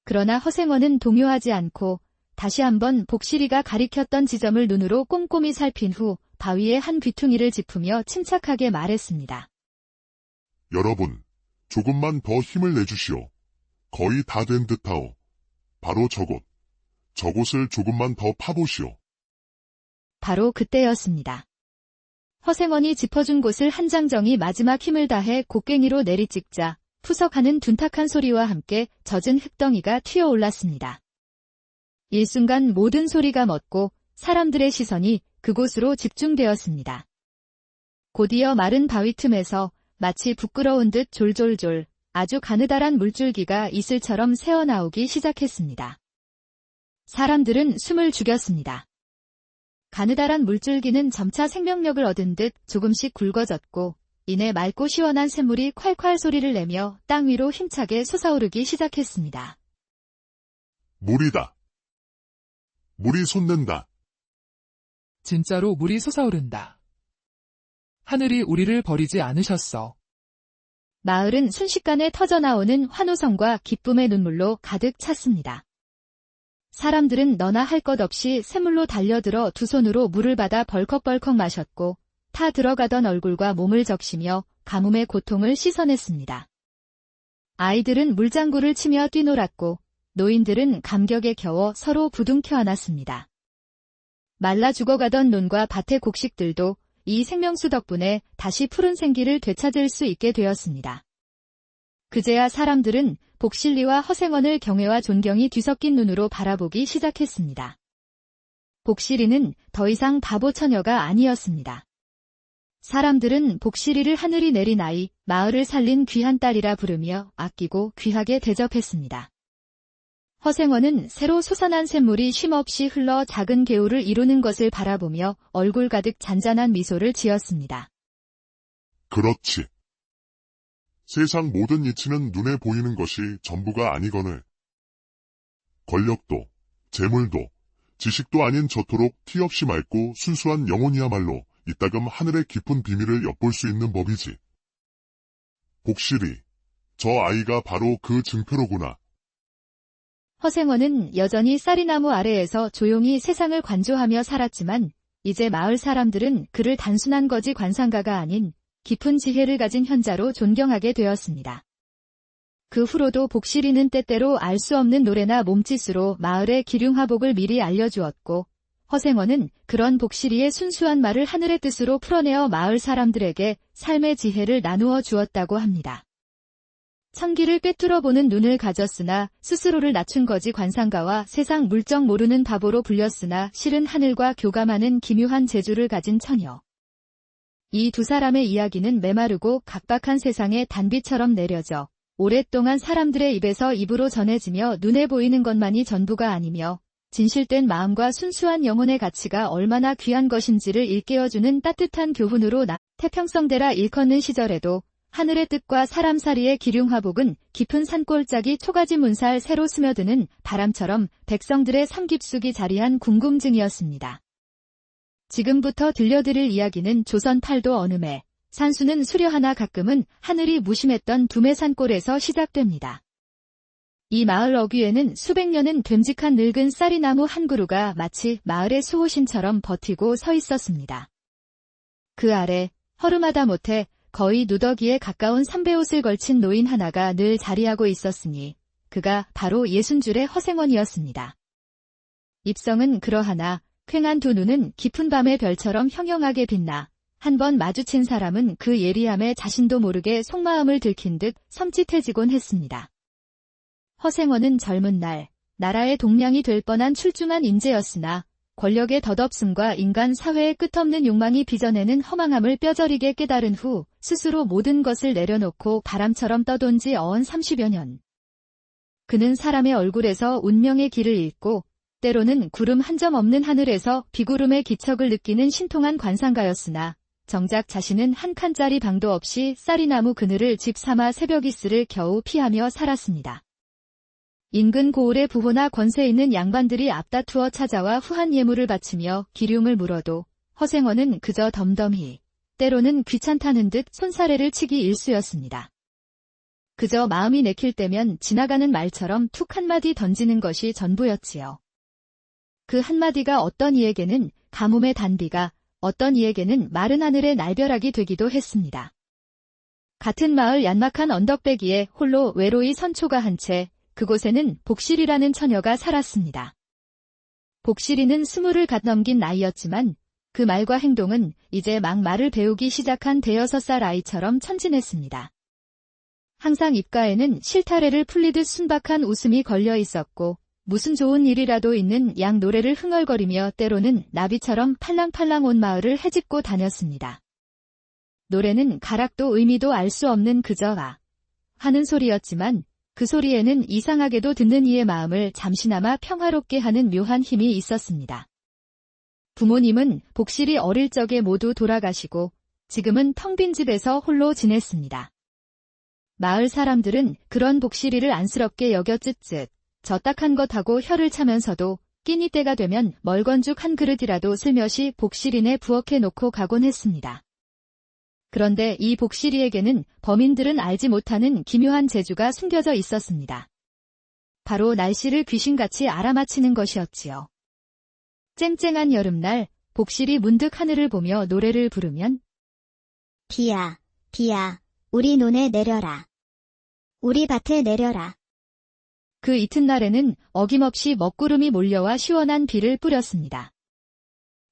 그러나 허생원은 동요하지 않고 다시 한번 복실이가 가리켰던 지점을 눈으로 꼼꼼히 살핀 후 바위의 한 귀퉁이를 짚으며 침착하게 말했습니다. 여러분, 조금만 더 힘을 내주시오. 거의 다 된 듯하오. 바로 저곳을 조금만 더 파보시오. 바로 그때였습니다. 허생원이 짚어준 곳을 한장정이 마지막 힘을 다해 곡괭이로 내리찍자 푸석하는 둔탁한 소리와 함께 젖은 흙덩이가 튀어올랐습니다. 일순간 모든 소리가 멎고 사람들의 시선이 그곳으로 집중되었습니다. 곧이어 마른 바위 틈에서 마치 부끄러운 듯 졸졸졸 아주 가느다란 물줄기가 이슬처럼 새어나오기 시작했습니다. 사람들은 숨을 죽였습니다. 가느다란 물줄기는 점차 생명력을 얻은 듯 조금씩 굵어졌고 이내 맑고 시원한 샘물이 콸콸 소리를 내며 땅 위로 힘차게 솟아오르기 시작했습니다. 물이다. 물이 솟는다. 진짜로 물이 솟아오른다. 하늘이 우리를 버리지 않으셨어. 마을은 순식간에 터져나오는 환호성과 기쁨의 눈물로 가득 찼습니다. 사람들은 너나 할 것 없이 샘물로 달려들어 두 손으로 물을 받아 벌컥벌컥 마셨고 타 들어가던 얼굴과 몸을 적시며 가뭄의 고통을 씻어냈습니다. 아이들은 물장구를 치며 뛰놀았고 노인들은 감격에 겨워 서로 부둥켜 안았습니다. 말라 죽어가던 논과 밭의 곡식들도 이 생명수 덕분에 다시 푸른 생기를 되찾을 수 있게 되었습니다. 그제야 사람들은 복실리와 허생원을 경외와 존경이 뒤섞인 눈으로 바라보기 시작했습니다. 복실이는 더 이상 바보 처녀가 아니었습니다. 사람들은 복실이를 하늘이 내린 아이, 마을을 살린 귀한 딸이라 부르며 아끼고 귀하게 대접했습니다. 허생원은 새로 솟아난 샘물이 쉼없이 흘러 작은 개울을 이루는 것을 바라보며 얼굴 가득 잔잔한 미소를 지었습니다. 그렇지. 세상 모든 이치는 눈에 보이는 것이 전부가 아니거늘. 권력도, 재물도, 지식도 아닌 저토록 티 없이 맑고 순수한 영혼이야말로 이따금 하늘의 깊은 비밀을 엿볼 수 있는 법이지. 복실이, 저 아이가 바로 그 증표로구나. 허생원은 여전히 쌀이나무 아래에서 조용히 세상을 관조하며 살았지만 이제 마을 사람들은 그를 단순한 거지 관상가가 아닌 깊은 지혜를 가진 현자로 존경하게 되었습니다. 그 후로도 복실이는 때때로 알 수 없는 노래나 몸짓으로 마을의 기륭화복을 미리 알려주었고, 허생원은 그런 복실이의 순수한 말을 하늘의 뜻으로 풀어내어 마을 사람들에게 삶의 지혜를 나누어 주었다고 합니다. 천기를 꿰뚫어보는 눈을 가졌으나 스스로를 낮춘 거지 관상가와 세상 물정 모르는 바보로 불렸으나 실은 하늘과 교감하는 기묘한 재주를 가진 처녀. 이 두 사람의 이야기는 메마르고 각박한 세상의 단비처럼 내려져 오랫동안 사람들의 입에서 입으로 전해지며 눈에 보이는 것만이 전부가 아니며 진실된 마음과 순수한 영혼의 가치가 얼마나 귀한 것인지를 일깨워주는 따뜻한 교훈으로 태평성대라 일컫는 시절에도 하늘의 뜻과 사람살이의 기륭화복은 깊은 산골짜기 초가지 문살 새로 스며드는 바람처럼 백성들의 삶 깊숙이 자리한 궁금증이었습니다. 지금부터 들려드릴 이야기는 조선 팔도 어느매, 산수는 수려하나 가끔은 하늘이 무심했던 두매산골에서 시작됩니다. 이 마을 어귀에는 수백 년은 됨직한 늙은 쌀이나무 한 그루가 마치 마을의 수호신처럼 버티고 서 있었습니다. 그 아래 허름하다 못해 거의 누더기에 가까운 삼배옷을 걸친 노인 하나가 늘 자리하고 있었으니 그가 바로 예순줄의 허생원이었습니다. 입성은 그러하나 퀭한 두 눈은 깊은 밤의 별처럼 형형하게 빛나 한 번 마주친 사람은 그 예리함에 자신도 모르게 속마음을 들킨 듯 섬찟해지곤 했습니다. 허생원은 젊은 날 나라의 동량이 될 뻔한 출중한 인재였으나 권력의 덧없음과 인간 사회의 끝없는 욕망이 빚어내는 허망함을 뼈저리게 깨달은 후 스스로 모든 것을 내려놓고 바람처럼 떠돈 지 어언 30여 년. 그는 사람의 얼굴에서 운명의 길을 잃고 때로는 구름 한 점 없는 하늘에서 비구름의 기척을 느끼는 신통한 관상가였으나 정작 자신은 한 칸짜리 방도 없이 쌀이나무 그늘을 집 삼아 새벽 이슬을 겨우 피하며 살았습니다. 인근 고을의 부호나 권세 있는 양반들이 앞다투어 찾아와 후한 예물을 바치며 기륭을 물어도 허생원은 그저 덤덤히 때로는 귀찮다는 듯 손사래를 치기 일쑤였습니다. 그저 마음이 내킬 때면 지나가는 말처럼 툭 한마디 던지는 것이 전부였지요. 그 한마디가 어떤 이에게는 가뭄의 단비가, 어떤 이에게는 마른 하늘의 날벼락이 되기도 했습니다. 같은 마을 얀막한 언덕배기에 홀로 외로이 선초가 한 채 그곳에는 복실이라는 처녀가 살았습니다. 복실이는 20을 갓 넘긴 나이였지만 그 말과 행동은 이제 막 말을 배우기 시작한 5-6살 아이처럼 천진했습니다. 항상 입가에는 실타래를 풀리듯 순박한 웃음이 걸려 있었고 무슨 좋은 일이라도 있는 양 노래를 흥얼거리며 때로는 나비처럼 팔랑팔랑 온 마을을 헤집고 다녔습니다. 노래는 가락도 의미도 알 수 없는 그저 아 하는 소리였지만 그 소리에는 이상하게도 듣는 이의 마음을 잠시나마 평화롭게 하는 묘한 힘이 있었습니다. 부모님은 복실이 어릴 적에 모두 돌아가시고 지금은 텅 빈 집에서 홀로 지냈습니다. 마을 사람들은 그런 복실이를 안쓰럽게 여겨 쯧쯧 저 딱한 것하고 혀를 차면서도 끼니 때가 되면 멀건죽 한 그릇이라도 슬며시 복실이네 부엌에 놓고 가곤 했습니다. 그런데 이 복실이에게는 범인들은 알지 못하는 기묘한 재주가 숨겨져 있었습니다. 바로 날씨를 귀신같이 알아맞히는 것이었지요. 쨍쨍한 여름날 복실이 문득 하늘을 보며 노래를 부르면 비야, 비야, 우리 논에 내려라. 우리 밭에 내려라. 그 이튿날에는 어김없이 먹구름이 몰려와 시원한 비를 뿌렸습니다.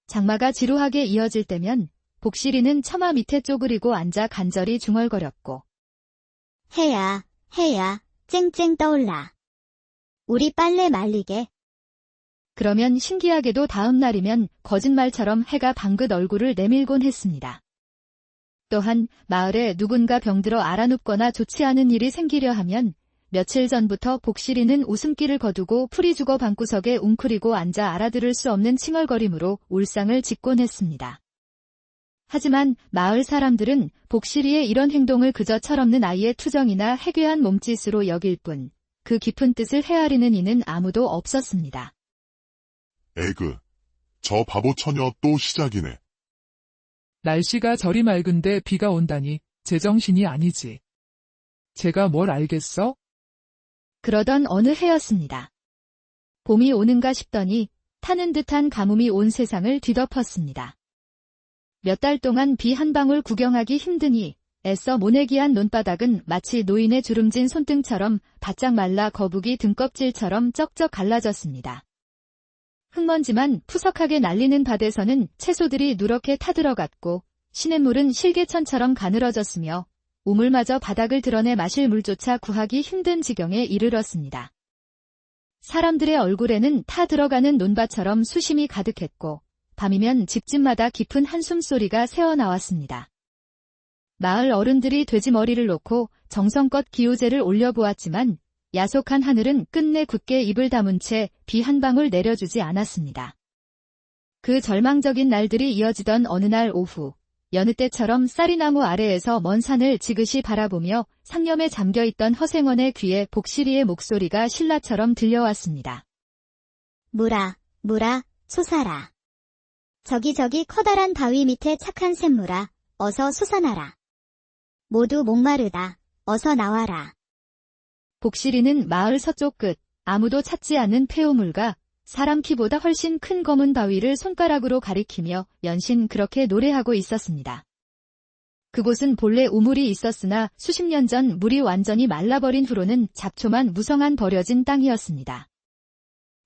장마가 지루하게 이어질 때면 복실이는 처마 밑에 쪼그리고 앉아 간절히 중얼거렸고 해야, 해야, 쨍쨍 떠올라. 우리 빨래 말리게. 그러면 신기하게도 다음 날이면 거짓말처럼 해가 방긋 얼굴을 내밀곤 했습니다. 또한 마을에 누군가 병들어 알아눕거나 좋지 않은 일이 생기려 하면 며칠 전부터 복실이는 웃음기를 거두고 풀이 죽어 방구석에 웅크리고 앉아 알아들을 수 없는 칭얼거림으로 울상을 짓곤 했습니다. 하지만 마을 사람들은 복실이의 이런 행동을 그저 철없는 아이의 투정이나 해괴한 몸짓으로 여길 뿐 그 깊은 뜻을 헤아리는 이는 아무도 없었습니다. 에그, 저 바보 처녀 또 시작이네. 날씨가 저리 맑은데 비가 온다니 제정신이 아니지. 제가 뭘 알겠어? 그러던 어느 해였습니다. 봄이 오는가 싶더니 타는 듯한 가뭄이 온 세상을 뒤덮었습니다. 몇 달 동안 비 한 방울 구경하기 힘드니 애써 모내기한 논바닥은 마치 노인의 주름진 손등처럼 바짝 말라 거북이 등껍질처럼 쩍쩍 갈라졌습니다. 흙먼지만 푸석하게 날리는 밭에서는 채소들이 누렇게 타들어갔고 시냇물은 실개천처럼 가늘어졌으며 우물마저 바닥을 드러내 마실 물조차 구하기 힘든 지경에 이르렀습니다. 사람들의 얼굴에는 타 들어가는 논밭처럼 수심이 가득했고 밤이면 집집마다 깊은 한숨소리가 새어나왔습니다. 마을 어른들이 돼지머리를 놓고 정성껏 기우제를 올려보았지만 야속한 하늘은 끝내 굳게 입을 다문 채 비 한 방울 내려주지 않았습니다. 그 절망적인 날들이 이어지던 어느 날 오후, 여느 때처럼 쌀이나무 아래에서 먼 산을 지그시 바라보며 상념에 잠겨있던 허생원의 귀에 복실이의 목소리가 신라처럼 들려왔습니다. 무라, 솟아라. 저기 커다란 바위 밑에 착한 샘물아, 어서 솟아나라. 모두 목마르다, 어서 나와라. 복실이는 마을 서쪽 끝, 아무도 찾지 않는 폐우물과 사람 키보다 훨씬 큰 검은 바위를 손가락으로 가리키며 연신 그렇게 노래하고 있었습니다. 그곳은 본래 우물이 있었으나 수십 년 전 물이 완전히 말라버린 후로는 잡초만 무성한 버려진 땅이었습니다.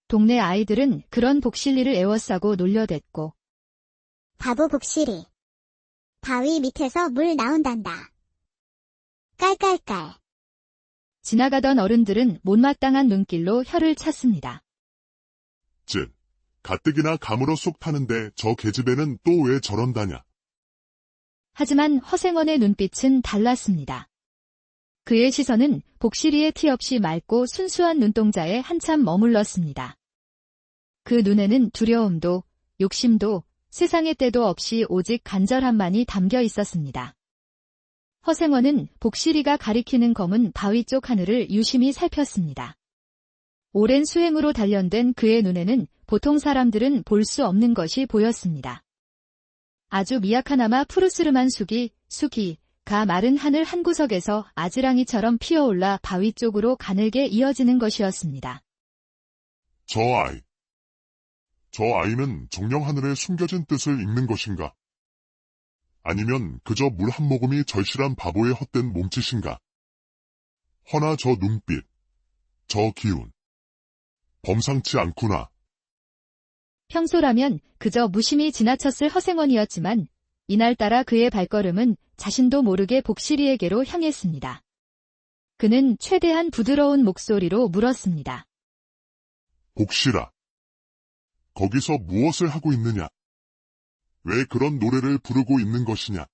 동네 아이들은 그런 복실이를 애워싸고 놀려댔고 바보 복실이. 바위 밑에서 물 나온단다. 깔깔깔. 지나가던 어른들은 못마땅한 눈길로 혀를 찼습니다. 즉, 가뜩이나 감으로 쏙 타는데 저 계집애는 또 왜 저런다냐. 하지만 허생원의 눈빛은 달랐습니다. 그의 시선은 복실이의 티 없이 맑고 순수한 눈동자에 한참 머물렀습니다. 그 눈에는 두려움도 욕심도 세상의 때도 없이 오직 간절함만이 담겨 있었습니다. 허생원은 복실이가 가리키는 검은 바위 쪽 하늘을 유심히 살폈습니다. 오랜 수행으로 단련된 그의 눈에는 보통 사람들은 볼 수 없는 것이 보였습니다. 아주 미약하나마 푸르스름한 가 마른 하늘 한 구석에서 아지랑이처럼 피어올라 바위 쪽으로 가늘게 이어지는 것이었습니다. 저 아이는 정령 하늘에 숨겨진 뜻을 읽는 것인가? 아니면 그저 물 한 모금이 절실한 바보의 헛된 몸짓인가? 허나 저 눈빛, 저 기운. 범상치 않구나. 평소라면 그저 무심히 지나쳤을 허생원이었지만 이날따라 그의 발걸음은 자신도 모르게 복실이에게로 향했습니다. 그는 최대한 부드러운 목소리로 물었습니다. 복실아, 거기서 무엇을 하고 있느냐? 왜 그런 노래를 부르고 있는 것이냐?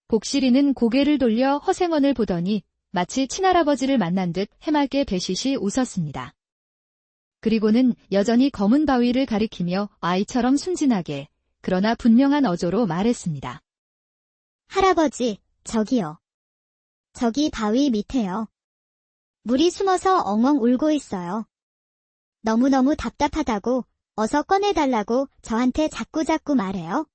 복실이는 고개를 돌려 허생원을 보더니 마치 친할아버지를 만난 듯 해맑게 배시시 웃었습니다. 그리고는 여전히 검은 바위를 가리키며 아이처럼 순진하게 그러나 분명한 어조로 말했습니다. 할아버지, 저기요. 저기 바위 밑에요. 물이 숨어서 엉엉 울고 있어요. 너무너무 답답하다고 어서 꺼내달라고 저한테 자꾸자꾸 말해요.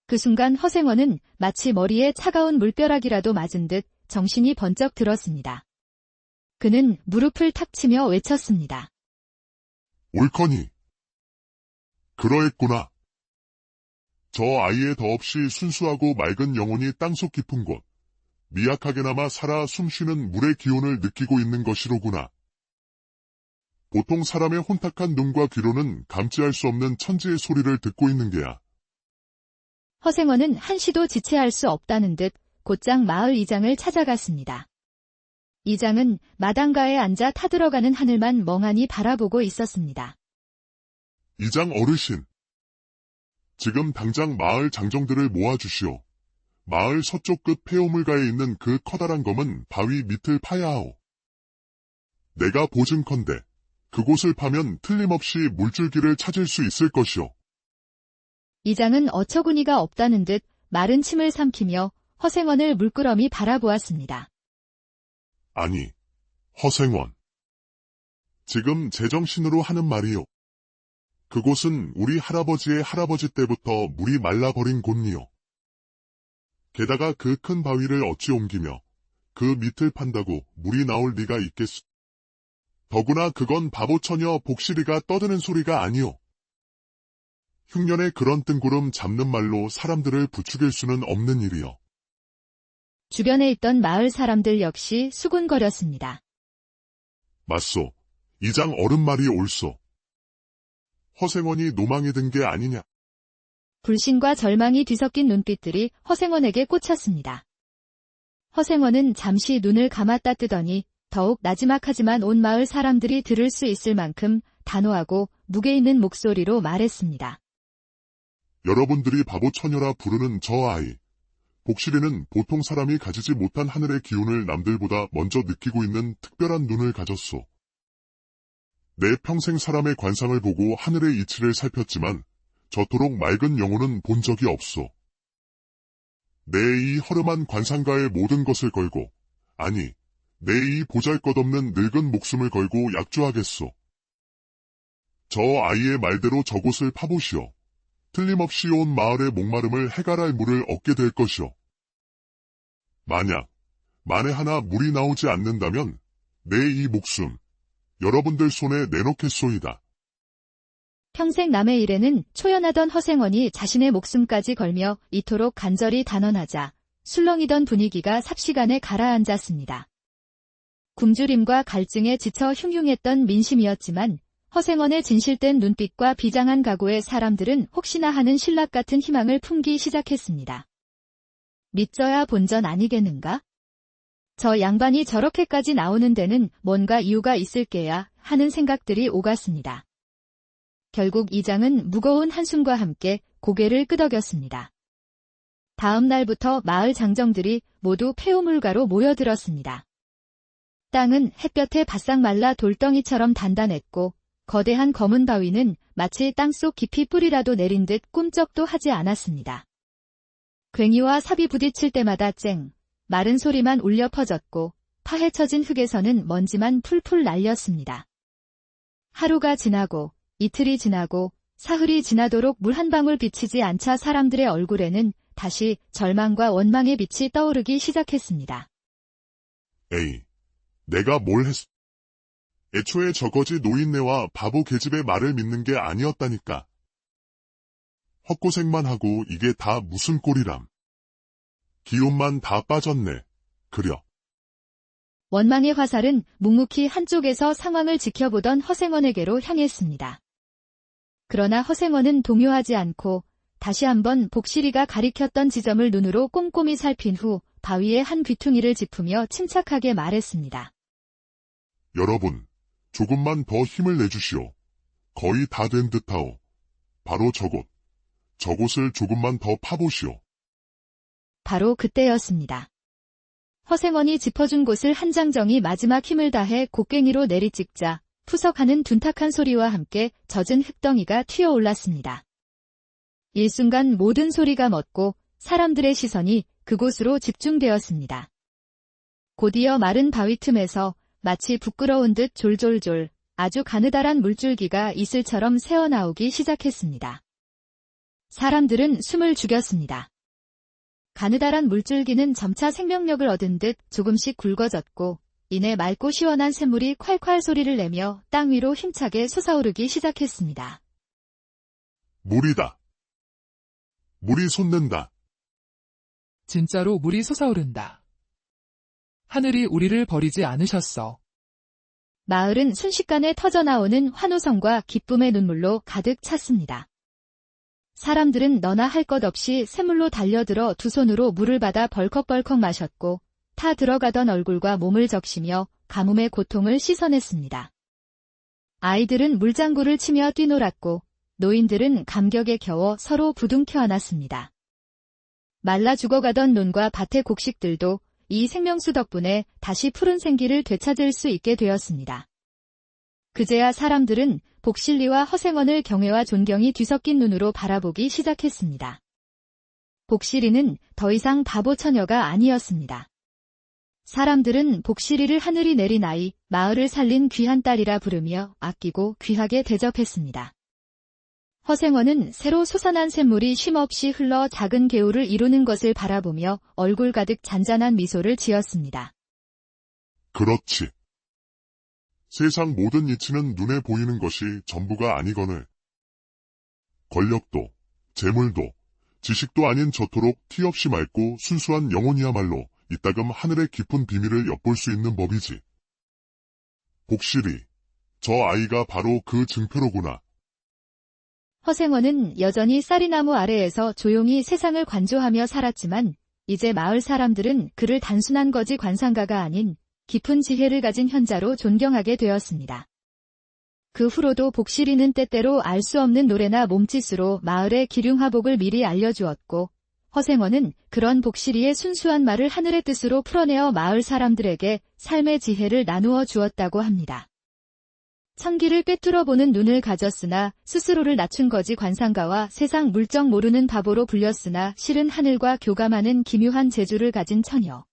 그 순간 허생원은 마치 머리에 차가운 물벼락이라도 맞은 듯 정신이 번쩍 들었습니다. 그는 무릎을 탁 치며 외쳤습니다. 옳거니. 그러했구나. 저 아이의 더없이 순수하고 맑은 영혼이 땅속 깊은 곳, 미약하게나마 살아 숨쉬는 물의 기운을 느끼고 있는 것이로구나. 보통 사람의 혼탁한 눈과 귀로는 감지할 수 없는 천지의 소리를 듣고 있는 게야. 허생원은 한시도 지체할 수 없다는 듯 곧장 마을 이장을 찾아갔습니다. 이장은 마당가에 앉아 타들어가는 하늘만 멍하니 바라보고 있었습니다. 이장 어르신. 지금 당장 마을 장정들을 모아주시오. 마을 서쪽 끝 폐우물가에 있는 그 커다란 검은 바위 밑을 파야 하오. 내가 보증컨대 그곳을 파면 틀림없이 물줄기를 찾을 수 있을 것이오. 이장은 어처구니가 없다는 듯 마른 침을 삼키며 허생원을 물끄러미 바라보았습니다. 아니, 허생원. 지금 제정신으로 하는 말이오. 그곳은 우리 할아버지의 할아버지 때부터 물이 말라버린 곳이오. 게다가 그 큰 바위를 어찌 옮기며 그 밑을 판다고 물이 나올 리가 있겠소. 더구나 그건 바보처녀 복실이가 떠드는 소리가 아니오. 흉년에 그런 뜬구름 잡는 말로 사람들을 부추길 수는 없는 일이요. 주변에 있던 마을 사람들 역시 수군거렸습니다. 맞소. 이장 어른 말이 옳소. 허생원이 노망에 든 게 아니냐. 불신과 절망이 뒤섞인 눈빛들이 허생원에게 꽂혔습니다. 허생원은 잠시 눈을 감았다 뜨더니 더욱 나지막하지만 온 마을 사람들이 들을 수 있을 만큼 단호하고 무게 있는 목소리로 말했습니다. 여러분들이 바보 처녀라 부르는 저 아이. 복실이는 보통 사람이 가지지 못한 하늘의 기운을 남들보다 먼저 느끼고 있는 특별한 눈을 가졌소. 내 평생 사람의 관상을 보고 하늘의 이치를 살폈지만 저토록 맑은 영혼은 본 적이 없소. 내 이 허름한 관상가의 모든 것을 걸고, 아니, 내 이 보잘것없는 늙은 목숨을 걸고 약조하겠소. 저 아이의 말대로 저곳을 파보시오. 틀림없이 온 마을의 목마름을 해갈할 물을 얻게 될 것이오. 만에 하나 물이 나오지 않는다면 내 이 목숨, 여러분들 손에 내놓겠소이다. 평생 남의 일에는 초연하던 허생원이 자신의 목숨까지 걸며 이토록 간절히 단언하자 술렁이던 분위기가 삽시간에 가라앉았습니다. 굶주림과 갈증에 지쳐 흉흉했던 민심이었지만 허생원의 진실된 눈빛과 비장한 각오에 사람들은 혹시나 하는 신락 같은 희망을 품기 시작했습니다. 믿져야 본전 아니겠는가? 저 양반이 저렇게까지 나오는 데는 뭔가 이유가 있을게야 하는 생각들이 오갔습니다. 결국 이장은 무거운 한숨과 함께 고개를 끄덕였습니다. 다음 날부터 마을 장정들이 모두 폐우물가로 모여들었습니다. 땅은 햇볕에 바싹 말라 돌덩이처럼 단단했고 거대한 검은 바위는 마치 땅속 깊이 뿌리라도 내린 듯 꿈쩍도 하지 않았습니다. 괭이와 삽이 부딪힐 때마다 마른 소리만 울려 퍼졌고 파헤쳐진 흙에서는 먼지만 풀풀 날렸습니다. 하루가 지나고 이틀이 지나고 사흘이 지나도록 물 한 방울 비치지 않자 사람들의 얼굴에는 다시 절망과 원망의 빛이 떠오르기 시작했습니다. 에이, 내가 뭘 했어? 애초에 저거지 노인네와 바보 계집의 말을 믿는 게 아니었다니까. 헛고생만 하고 이게 다 무슨 꼴이람. 기운만 다 빠졌네. 그려. 원망의 화살은 묵묵히 한쪽에서 상황을 지켜보던 허생원에게로 향했습니다. 그러나 허생원은 동요하지 않고 다시 한번 복실이가 가리켰던 지점을 눈으로 꼼꼼히 살핀 후 바위의 한 귀퉁이를 짚으며 침착하게 말했습니다. 여러분, 조금만 더 힘을 내주시오. 거의 다 된 듯하오. 바로 저곳을 조금만 더 파보시오. 바로 그때였습니다. 허생원이 짚어준 곳을 한장정이 마지막 힘을 다해 곡괭이로 내리찍자 푸석하는 둔탁한 소리와 함께 젖은 흙덩이가 튀어올랐습니다. 일순간 모든 소리가 멎고 사람들의 시선이 그곳으로 집중되었습니다. 곧이어 마른 바위 틈에서 마치 부끄러운 듯 졸졸졸 아주 가느다란 물줄기가 이슬처럼 새어나오기 시작했습니다. 사람들은 숨을 죽였습니다. 가느다란 물줄기는 점차 생명력을 얻은 듯 조금씩 굵어졌고 이내 맑고 시원한 샘물이 콸콸 소리를 내며 땅 위로 힘차게 솟아오르기 시작했습니다. 물이다. 물이 솟는다. 진짜로 물이 솟아오른다. 하늘이 우리를 버리지 않으셨어. 마을은 순식간에 터져나오는 환호성과 기쁨의 눈물로 가득 찼습니다. 사람들은 너나 할 것 없이 샘물로 달려들어 두 손으로 물을 받아 벌컥벌컥 마셨고 타 들어가던 얼굴과 몸을 적시며 가뭄의 고통을 씻어냈습니다. 아이들은 물장구를 치며 뛰놀았고 노인들은 감격에 겨워 서로 부둥켜 안았습니다. 말라 죽어가던 논과 밭의 곡식들도 이 생명수 덕분에 다시 푸른 생기를 되찾을 수 있게 되었습니다. 그제야 사람들은 복실리와 허생원을 경외와 존경이 뒤섞인 눈으로 바라보기 시작했습니다. 복실이는 더 이상 바보 처녀가 아니었습니다. 사람들은 복실이를 하늘이 내린 아이, 마을을 살린 귀한 딸이라 부르며 아끼고 귀하게 대접했습니다. 허생원은 새로 솟아난 샘물이 쉼없이 흘러 작은 개울을 이루는 것을 바라보며 얼굴 가득 잔잔한 미소를 지었습니다. 그렇지. 세상 모든 이치는 눈에 보이는 것이 전부가 아니거늘. 권력도, 재물도, 지식도 아닌 저토록 티 없이 맑고 순수한 영혼이야말로 이따금 하늘의 깊은 비밀을 엿볼 수 있는 법이지. 복실이, 저 아이가 바로 그 증표로구나. 허생원은 여전히 쌀이나무 아래에서 조용히 세상을 관조하며 살았지만 이제 마을 사람들은 그를 단순한 거지 관상가가 아닌 깊은 지혜를 가진 현자로 존경하게 되었습니다. 그 후로도 복실이는 때때로 알 수 없는 노래나 몸짓으로 마을의 기륭화복을 미리 알려주었고 허생원은 그런 복실이의 순수한 말을 하늘의 뜻으로 풀어내어 마을 사람들에게 삶의 지혜를 나누어 주었다고 합니다. 천기를 꿰뚫어보는 눈을 가졌으나 스스로를 낮춘 거지 관상가와 세상 물정 모르는 바보로 불렸으나 실은 하늘과 교감하는 기묘한 재주를 가진 처녀.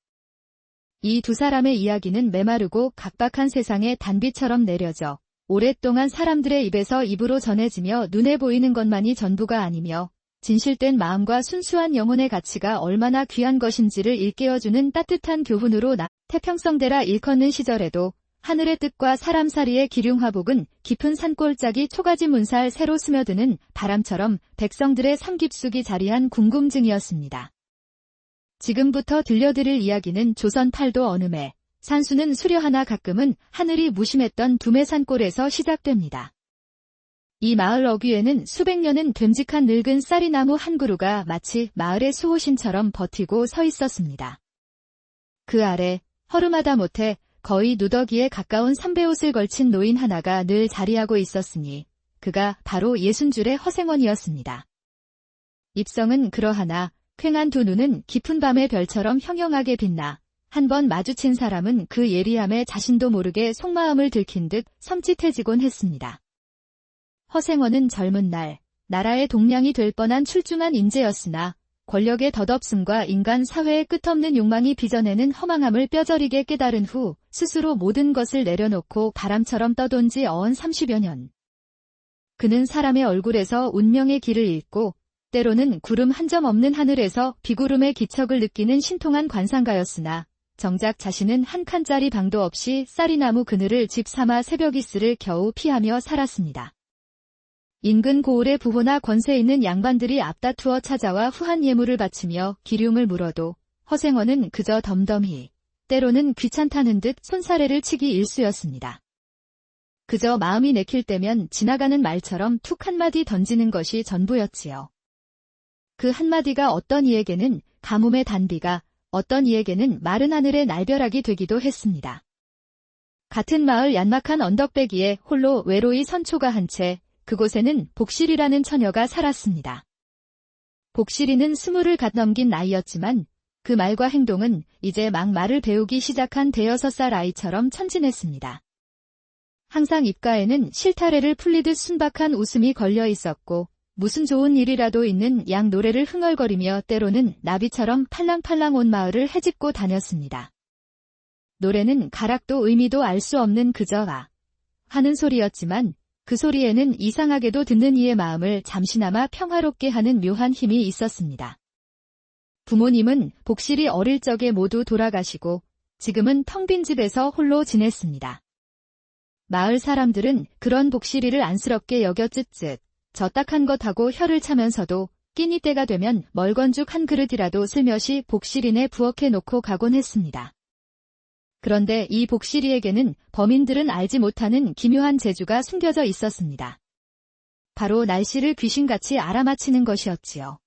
이 두 사람의 이야기는 메마르고 각박한 세상의 단비처럼 내려져 오랫동안 사람들의 입에서 입으로 전해지며 눈에 보이는 것만이 전부가 아니며 진실된 마음과 순수한 영혼의 가치가 얼마나 귀한 것인지를 일깨워주는 따뜻한 교훈으로 태평성대라 일컫는 시절에도 하늘의 뜻과 사람살이의 기륭화복은 깊은 산골짜기 초가지 문살 새로 스며드는 바람처럼 백성들의 삶 깊숙이 자리한 궁금증이었습니다. 지금부터 들려드릴 이야기는 조선 팔도 어느 해 산수는 수려하나 가끔은 하늘이 무심했던 두매 산골에서 시작됩니다. 이 마을 어귀에는 수백 년은 됨직한 늙은 쌀이나무 한 그루가 마치 마을의 수호신처럼 버티고 서 있었습니다. 그 아래 허름하다 못해 거의 누더기에 가까운 삼배옷을 걸친 노인 하나가 늘 자리하고 있었으니 그가 바로 예순줄의 허생원이었습니다. 입성은 그러하나 퀭한 두 눈은 깊은 밤의 별처럼 형형하게 빛나 한 번 마주친 사람은 그 예리함에 자신도 모르게 속마음을 들킨 듯 섬찟해지곤 했습니다. 허생원은 젊은 날 나라의 동량이 될 뻔한 출중한 인재였으나 권력의 덧없음과 인간 사회의 끝없는 욕망이 빚어내는 허망함을 뼈저리게 깨달은 후 스스로 모든 것을 내려놓고 바람처럼 떠돈 지 어언 30여 년. 그는 사람의 얼굴에서 운명의 길을 잃고 때로는 구름 한 점 없는 하늘에서 비구름의 기척을 느끼는 신통한 관상가였으나 정작 자신은 한 칸짜리 방도 없이 쌀이나무 그늘을 집 삼아 새벽 이슬을 겨우 피하며 살았습니다. 인근 고을의 부호나 권세 있는 양반들이 앞다투어 찾아와 후한 예물을 바치며 기륭을 물어도 허생원은 그저 덤덤히 때로는 귀찮다는 듯 손사래를 치기 일쑤였습니다. 그저 마음이 내킬 때면 지나가는 말처럼 툭 한마디 던지는 것이 전부였지요. 그 한마디가 어떤 이에게는 가뭄의 단비가 어떤 이에게는 마른 하늘의 날벼락이 되기도 했습니다. 같은 마을 얀막한 언덕배기에 홀로 외로이 선초가 한 채 그곳에는 복실이라는 처녀가 살았습니다. 복실이는 20을 갓 넘긴 나이였지만 그 말과 행동은 이제 막 말을 배우기 시작한 5-6살 아이처럼 천진했습니다. 항상 입가에는 실타래를 풀리듯 순박한 웃음이 걸려 있었고 무슨 좋은 일이라도 있는 양 노래를 흥얼거리며 때로는 나비처럼 팔랑팔랑 온 마을을 헤집고 다녔습니다. 노래는 가락도 의미도 알 수 없는 그저 아 하는 소리였지만 그 소리에는 이상하게도 듣는 이의 마음을 잠시나마 평화롭게 하는 묘한 힘이 있었습니다. 부모님은 복실이 어릴 적에 모두 돌아가시고 지금은 텅 빈 집에서 홀로 지냈습니다. 마을 사람들은 그런 복실이를 안쓰럽게 여겨 쯧쯧 저 딱한 것하고 혀를 차면서도 끼니 때가 되면 멀건죽 한 그릇이라도 슬며시 복실이네 부엌에 놓고 가곤 했습니다. 그런데 이 복실이에게는 범인들은 알지 못하는 기묘한 재주가 숨겨져 있었습니다. 바로 날씨를 귀신같이 알아맞히는 것이었지요.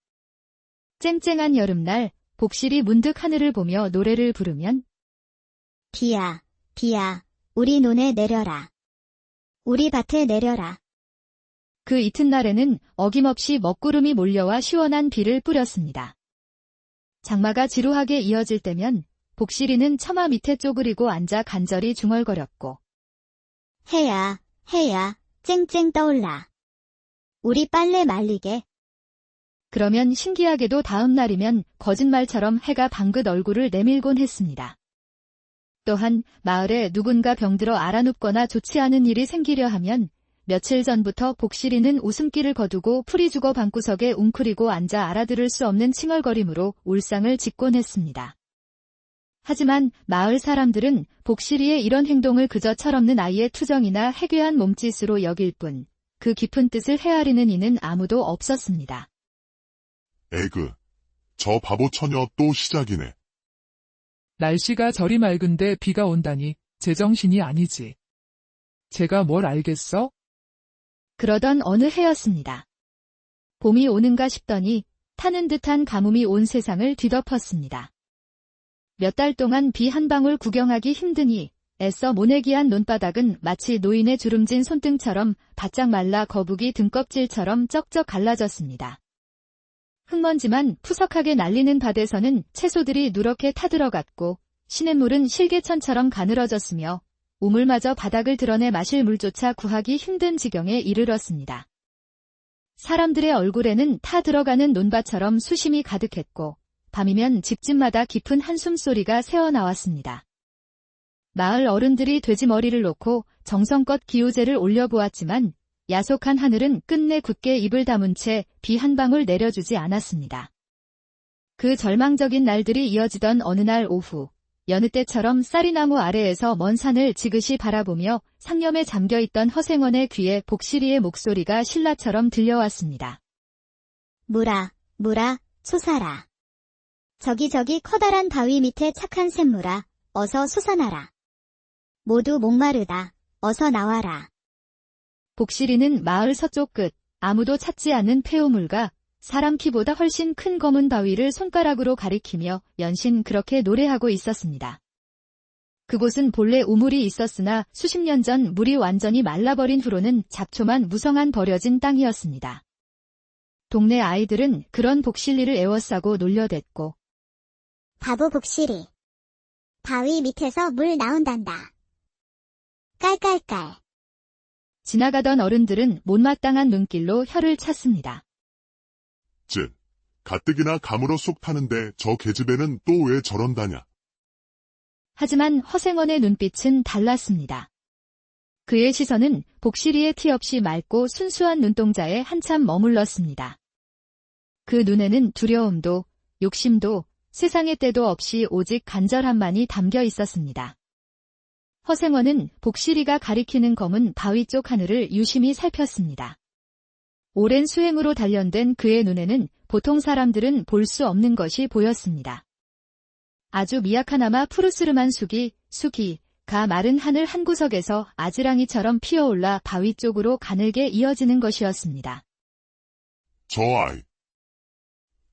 쨍쨍한 여름날 복실이 문득 하늘을 보며 노래를 부르면 비야, 비야, 우리 논에 내려라. 우리 밭에 내려라. 그 이튿날에는 어김없이 먹구름이 몰려와 시원한 비를 뿌렸습니다. 장마가 지루하게 이어질 때면 복실이는 처마 밑에 쪼그리고 앉아 간절히 중얼거렸고 해야, 해야, 쨍쨍 떠올라. 우리 빨래 말리게. 그러면 신기하게도 다음 날이면 거짓말처럼 해가 방긋 얼굴을 내밀곤 했습니다. 또한 마을에 누군가 병들어 알아눕거나 좋지 않은 일이 생기려 하면 며칠 전부터 복실이는 웃음기를 거두고 풀이 죽어 방구석에 웅크리고 앉아 알아들을 수 없는 칭얼거림으로 울상을 짓곤 했습니다. 하지만 마을 사람들은 복실이의 이런 행동을 그저 철없는 아이의 투정이나 해괴한 몸짓으로 여길 뿐 그 깊은 뜻을 헤아리는 이는 아무도 없었습니다. 에그, 저 바보 처녀 또 시작이네. 날씨가 저리 맑은데 비가 온다니 제정신이 아니지. 제가 뭘 알겠어? 그러던 어느 해였습니다. 봄이 오는가 싶더니 타는 듯한 가뭄이 온 세상을 뒤덮었습니다. 몇 달 동안 비 한 방울 구경하기 힘드니 애써 모내기한 논바닥은 마치 노인의 주름진 손등처럼 바짝 말라 거북이 등껍질처럼 쩍쩍 갈라졌습니다. 흙먼지만 푸석하게 날리는 밭에서는 채소들이 누렇게 타들어갔고 시냇물은 실개천처럼 가늘어졌으며 우물마저 바닥을 드러내 마실 물조차 구하기 힘든 지경에 이르렀습니다. 사람들의 얼굴에는 타 들어가는 논밭처럼 수심이 가득했고 밤이면 집집마다 깊은 한숨소리가 새어나왔습니다. 마을 어른들이 돼지머리를 놓고 정성껏 기우제를 올려보았지만 야속한 하늘은 끝내 굳게 입을 다문 채 비 한 방울 내려주지 않았습니다. 그 절망적인 날들이 이어지던 어느 날 오후, 여느 때처럼 쌀이나무 아래에서 먼 산을 지그시 바라보며 상념에 잠겨있던 허생원의 귀에 복실이의 목소리가 신라처럼 들려왔습니다. 무라, 솟아라. 저기 커다란 바위 밑에 착한 샘물아, 어서 솟아나라. 모두 목마르다, 어서 나와라. 복실이는 마을 서쪽 끝, 아무도 찾지 않는 폐우물과 사람 키보다 훨씬 큰 검은 바위를 손가락으로 가리키며 연신 그렇게 노래하고 있었습니다. 그곳은 본래 우물이 있었으나 수십 년 전 물이 완전히 말라버린 후로는 잡초만 무성한 버려진 땅이었습니다. 동네 아이들은 그런 복실리를 애워싸고 놀려댔고 바보 복실이. 바위 밑에서 물 나온단다. 깔깔깔. 지나가던 어른들은 못마땅한 눈길로 혀를 찼습니다. 즉, 가뜩이나 감으로 쏙 타는데 저 계집애는 또 왜 저런다냐. 하지만 허생원의 눈빛은 달랐습니다. 그의 시선은 복실이의 티 없이 맑고 순수한 눈동자에 한참 머물렀습니다. 그 눈에는 두려움도 욕심도 세상의 때도 없이 오직 간절함만이 담겨 있었습니다. 허생원은 복실이가 가리키는 검은 바위 쪽 하늘을 유심히 살폈습니다. 오랜 수행으로 단련된 그의 눈에는 보통 사람들은 볼 수 없는 것이 보였습니다. 아주 미약하나마 푸르스름한 가 마른 하늘 한 구석에서 아지랑이처럼 피어올라 바위 쪽으로 가늘게 이어지는 것이었습니다.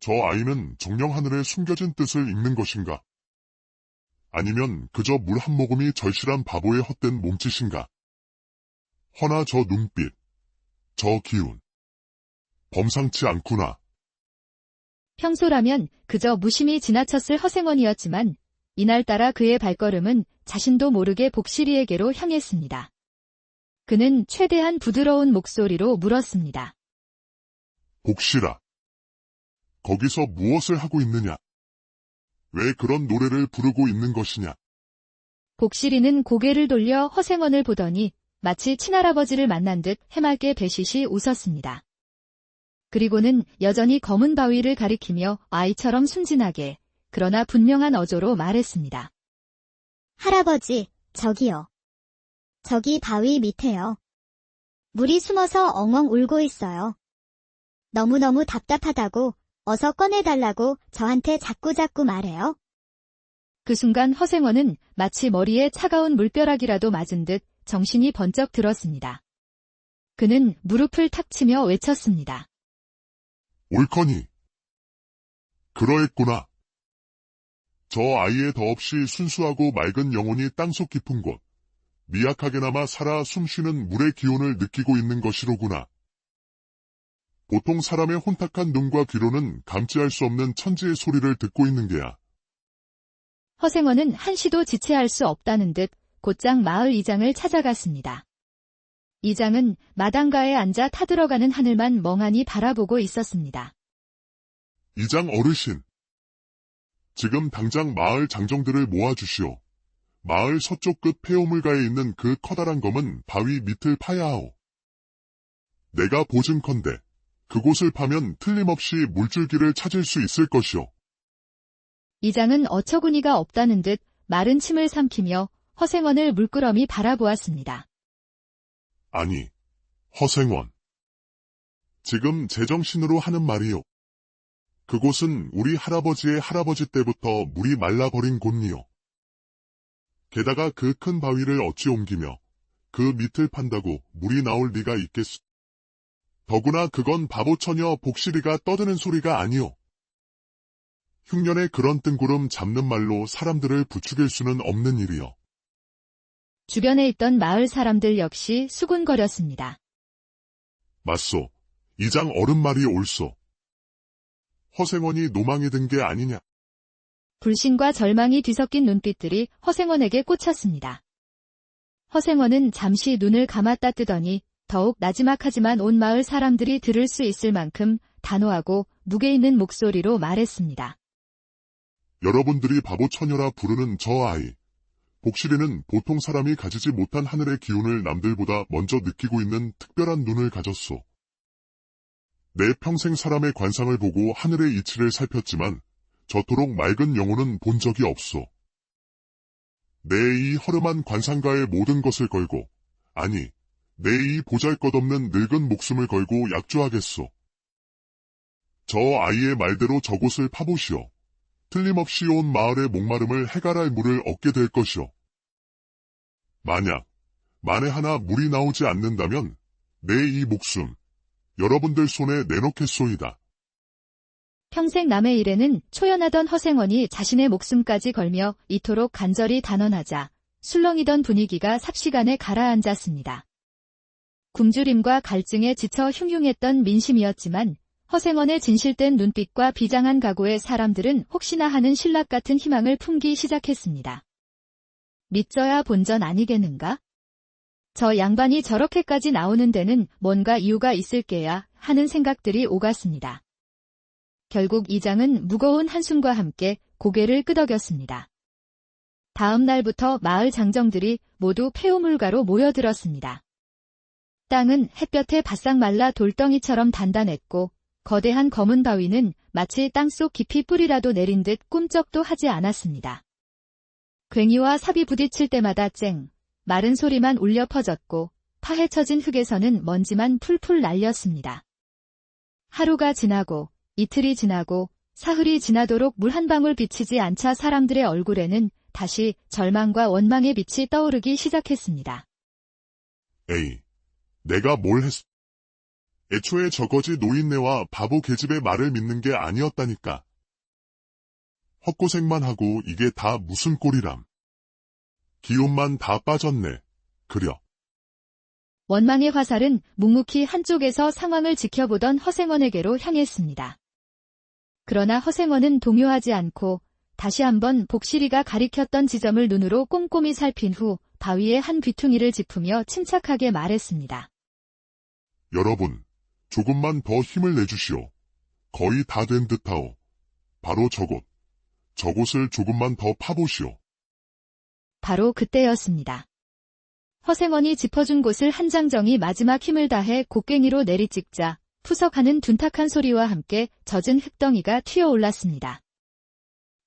저 아이는 정령 하늘에 숨겨진 뜻을 읽는 것인가? 아니면 그저 물 한 모금이 절실한 바보의 헛된 몸짓인가? 허나 저 눈빛, 저 기운. 범상치 않구나. 평소라면 그저 무심히 지나쳤을 허생원이었지만 이날따라 그의 발걸음은 자신도 모르게 복실이에게로 향했습니다. 그는 최대한 부드러운 목소리로 물었습니다. 복실아, 거기서 무엇을 하고 있느냐? 왜 그런 노래를 부르고 있는 것이냐? 복실이는 고개를 돌려 허생원을 보더니 마치 친할아버지를 만난 듯 해맑게 배시시 웃었습니다. 그리고는 여전히 검은 바위를 가리키며 아이처럼 순진하게 그러나 분명한 어조로 말했습니다. 할아버지, 저기요. 저기 바위 밑에요. 물이 숨어서 엉엉 울고 있어요. 너무너무 답답하다고 어서 꺼내달라고 저한테 자꾸자꾸 말해요. 그 순간 허생원은 마치 머리에 차가운 물벼락이라도 맞은 듯 정신이 번쩍 들었습니다. 그는 무릎을 탁 치며 외쳤습니다. 옳거니. 그러했구나. 저 아이의 더없이 순수하고 맑은 영혼이 땅속 깊은 곳, 미약하게나마 살아 숨쉬는 물의 기운을 느끼고 있는 것이로구나. 보통 사람의 혼탁한 눈과 귀로는 감지할 수 없는 천지의 소리를 듣고 있는 게야. 허생원은 한시도 지체할 수 없다는 듯 곧장 마을 이장을 찾아갔습니다. 이장은 마당가에 앉아 타들어가는 하늘만 멍하니 바라보고 있었습니다. 이장 어르신. 지금 당장 마을 장정들을 모아주시오. 마을 서쪽 끝 폐우물가에 있는 그 커다란 검은 바위 밑을 파야 하오. 내가 보증컨대 그곳을 파면 틀림없이 물줄기를 찾을 수 있을 것이오. 이장은 어처구니가 없다는 듯 마른 침을 삼키며 허생원을 물끄러미 바라보았습니다. 아니, 허생원. 지금 제정신으로 하는 말이요. 그곳은 우리 할아버지의 할아버지 때부터 물이 말라버린 곳이요. 게다가 그 큰 바위를 어찌 옮기며 그 밑을 판다고 물이 나올 리가 있겠소. 더구나 그건 바보처녀 복실이가 떠드는 소리가 아니오. 흉년에 그런 뜬구름 잡는 말로 사람들을 부추길 수는 없는 일이요. 주변에 있던 마을 사람들 역시 수군거렸습니다. 맞소. 이장 어른 말이 옳소. 허생원이 노망에 든 게 아니냐. 불신과 절망이 뒤섞인 눈빛들이 허생원에게 꽂혔습니다. 허생원은 잠시 눈을 감았다 뜨더니 더욱 나지막하지만 온 마을 사람들이 들을 수 있을 만큼 단호하고 무게 있는 목소리로 말했습니다. 여러분들이 바보처녀라 부르는 저 아이. 복실이는 보통 사람이 가지지 못한 하늘의 기운을 남들보다 먼저 느끼고 있는 특별한 눈을 가졌소. 내 평생 사람의 관상을 보고 하늘의 이치를 살폈지만 저토록 맑은 영혼은 본 적이 없소. 내 이 허름한 관상가의 모든 것을 걸고, 아니, 내 이 보잘것없는 늙은 목숨을 걸고 약조하겠소. 저 아이의 말대로 저곳을 파보시오. 틀림없이 온 마을의 목마름을 해갈할 물을 얻게 될 것이오. 만에 하나 물이 나오지 않는다면 내 이 목숨, 여러분들 손에 내놓겠소이다. 평생 남의 일에는 초연하던 허생원이 자신의 목숨까지 걸며 이토록 간절히 단언하자 술렁이던 분위기가 삽시간에 가라앉았습니다. 굶주림과 갈증에 지쳐 흉흉했던 민심이었지만 허생원의 진실된 눈빛과 비장한 각오에 사람들은 혹시나 하는 신락 같은 희망을 품기 시작했습니다. 믿져야 본전 아니겠는가? 저 양반이 저렇게까지 나오는 데는 뭔가 이유가 있을게야 하는 생각들이 오갔습니다. 결국 이장은 무거운 한숨과 함께 고개를 끄덕였습니다. 다음 날부터 마을 장정들이 모두 폐우물가로 모여들었습니다. 땅은 햇볕에 바싹 말라 돌덩이처럼 단단했고 거대한 검은 바위는 마치 땅속 깊이 뿌리라도 내린 듯 꿈쩍도 하지 않았습니다. 괭이와 삽이 부딪힐 때마다 쨍, 마른 소리만 울려 퍼졌고 파헤쳐진 흙에서는 먼지만 풀풀 날렸습니다. 하루가 지나고 이틀이 지나고 사흘이 지나도록 물 한 방울 비치지 않자 사람들의 얼굴에는 다시 절망과 원망의 빛이 떠오르기 시작했습니다. 에이, 내가 뭘 했어? 애초에 저거지 노인네와 바보 계집의 말을 믿는 게 아니었다니까. 헛고생만 하고 이게 다 무슨 꼴이람. 기운만 다 빠졌네. 그려. 원망의 화살은 묵묵히 한쪽에서 상황을 지켜보던 허생원에게로 향했습니다. 그러나 허생원은 동요하지 않고 다시 한번 복실이가 가리켰던 지점을 눈으로 꼼꼼히 살핀 후 바위의 한 귀퉁이를 짚으며 침착하게 말했습니다. 여러분, 조금만 더 힘을 내주시오. 거의 다 된 듯하오. 바로 저곳을 조금만 더 파보시오. 바로 그때였습니다. 허생원이 짚어준 곳을 한장정이 마지막 힘을 다해 곡괭이로 내리찍자 푸석하는 둔탁한 소리와 함께 젖은 흙덩이가 튀어올랐습니다.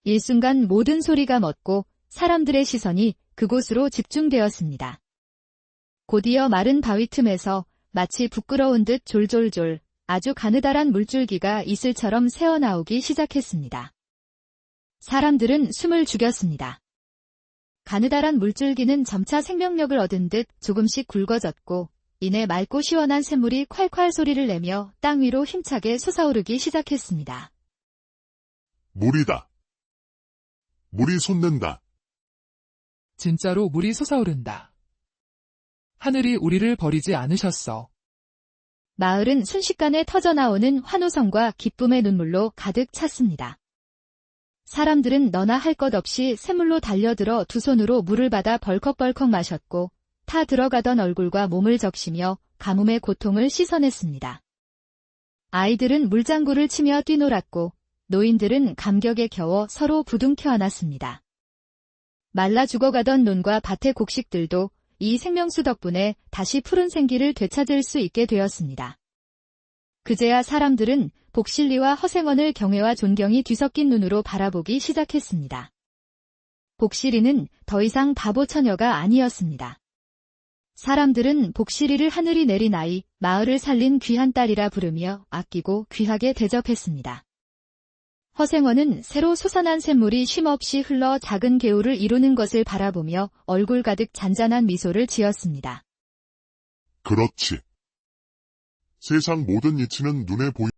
일순간 모든 소리가 멎고 사람들의 시선이 그곳으로 집중되었습니다. 곧이어 마른 바위 틈에서 마치 부끄러운 듯 졸졸졸 아주 가느다란 물줄기가 이슬처럼 새어나오기 시작했습니다. 사람들은 숨을 죽였습니다. 가느다란 물줄기는 점차 생명력을 얻은 듯 조금씩 굵어졌고 이내 맑고 시원한 샘물이 콸콸 소리를 내며 땅 위로 힘차게 솟아오르기 시작했습니다. 물이다. 물이 솟는다. 진짜로 물이 솟아오른다. 하늘이 우리를 버리지 않으셨어. 마을은 순식간에 터져나오는 환호성과 기쁨의 눈물로 가득 찼습니다. 사람들은 너나 할 것 없이 샘물로 달려들어 두 손으로 물을 받아 벌컥벌컥 마셨고 타 들어가던 얼굴과 몸을 적시며 가뭄의 고통을 씻어냈습니다. 아이들은 물장구를 치며 뛰놀았고 노인들은 감격에 겨워 서로 부둥켜 안았습니다. 말라 죽어가던 논과 밭의 곡식들도 이 생명수 덕분에 다시 푸른 생기를 되찾을 수 있게 되었습니다. 그제야 사람들은 복실리와 허생원을 경외와 존경이 뒤섞인 눈으로 바라보기 시작했습니다. 복실이는 더 이상 바보 처녀가 아니었습니다. 사람들은 복실이를 하늘이 내린 아이, 마을을 살린 귀한 딸이라 부르며 아끼고 귀하게 대접했습니다. 허생원은 새로 솟아난 샘물이 쉼없이 흘러 작은 개울을 이루는 것을 바라보며 얼굴 가득 잔잔한 미소를 지었습니다. 그렇지. 세상 모든 이치는 눈에 보이는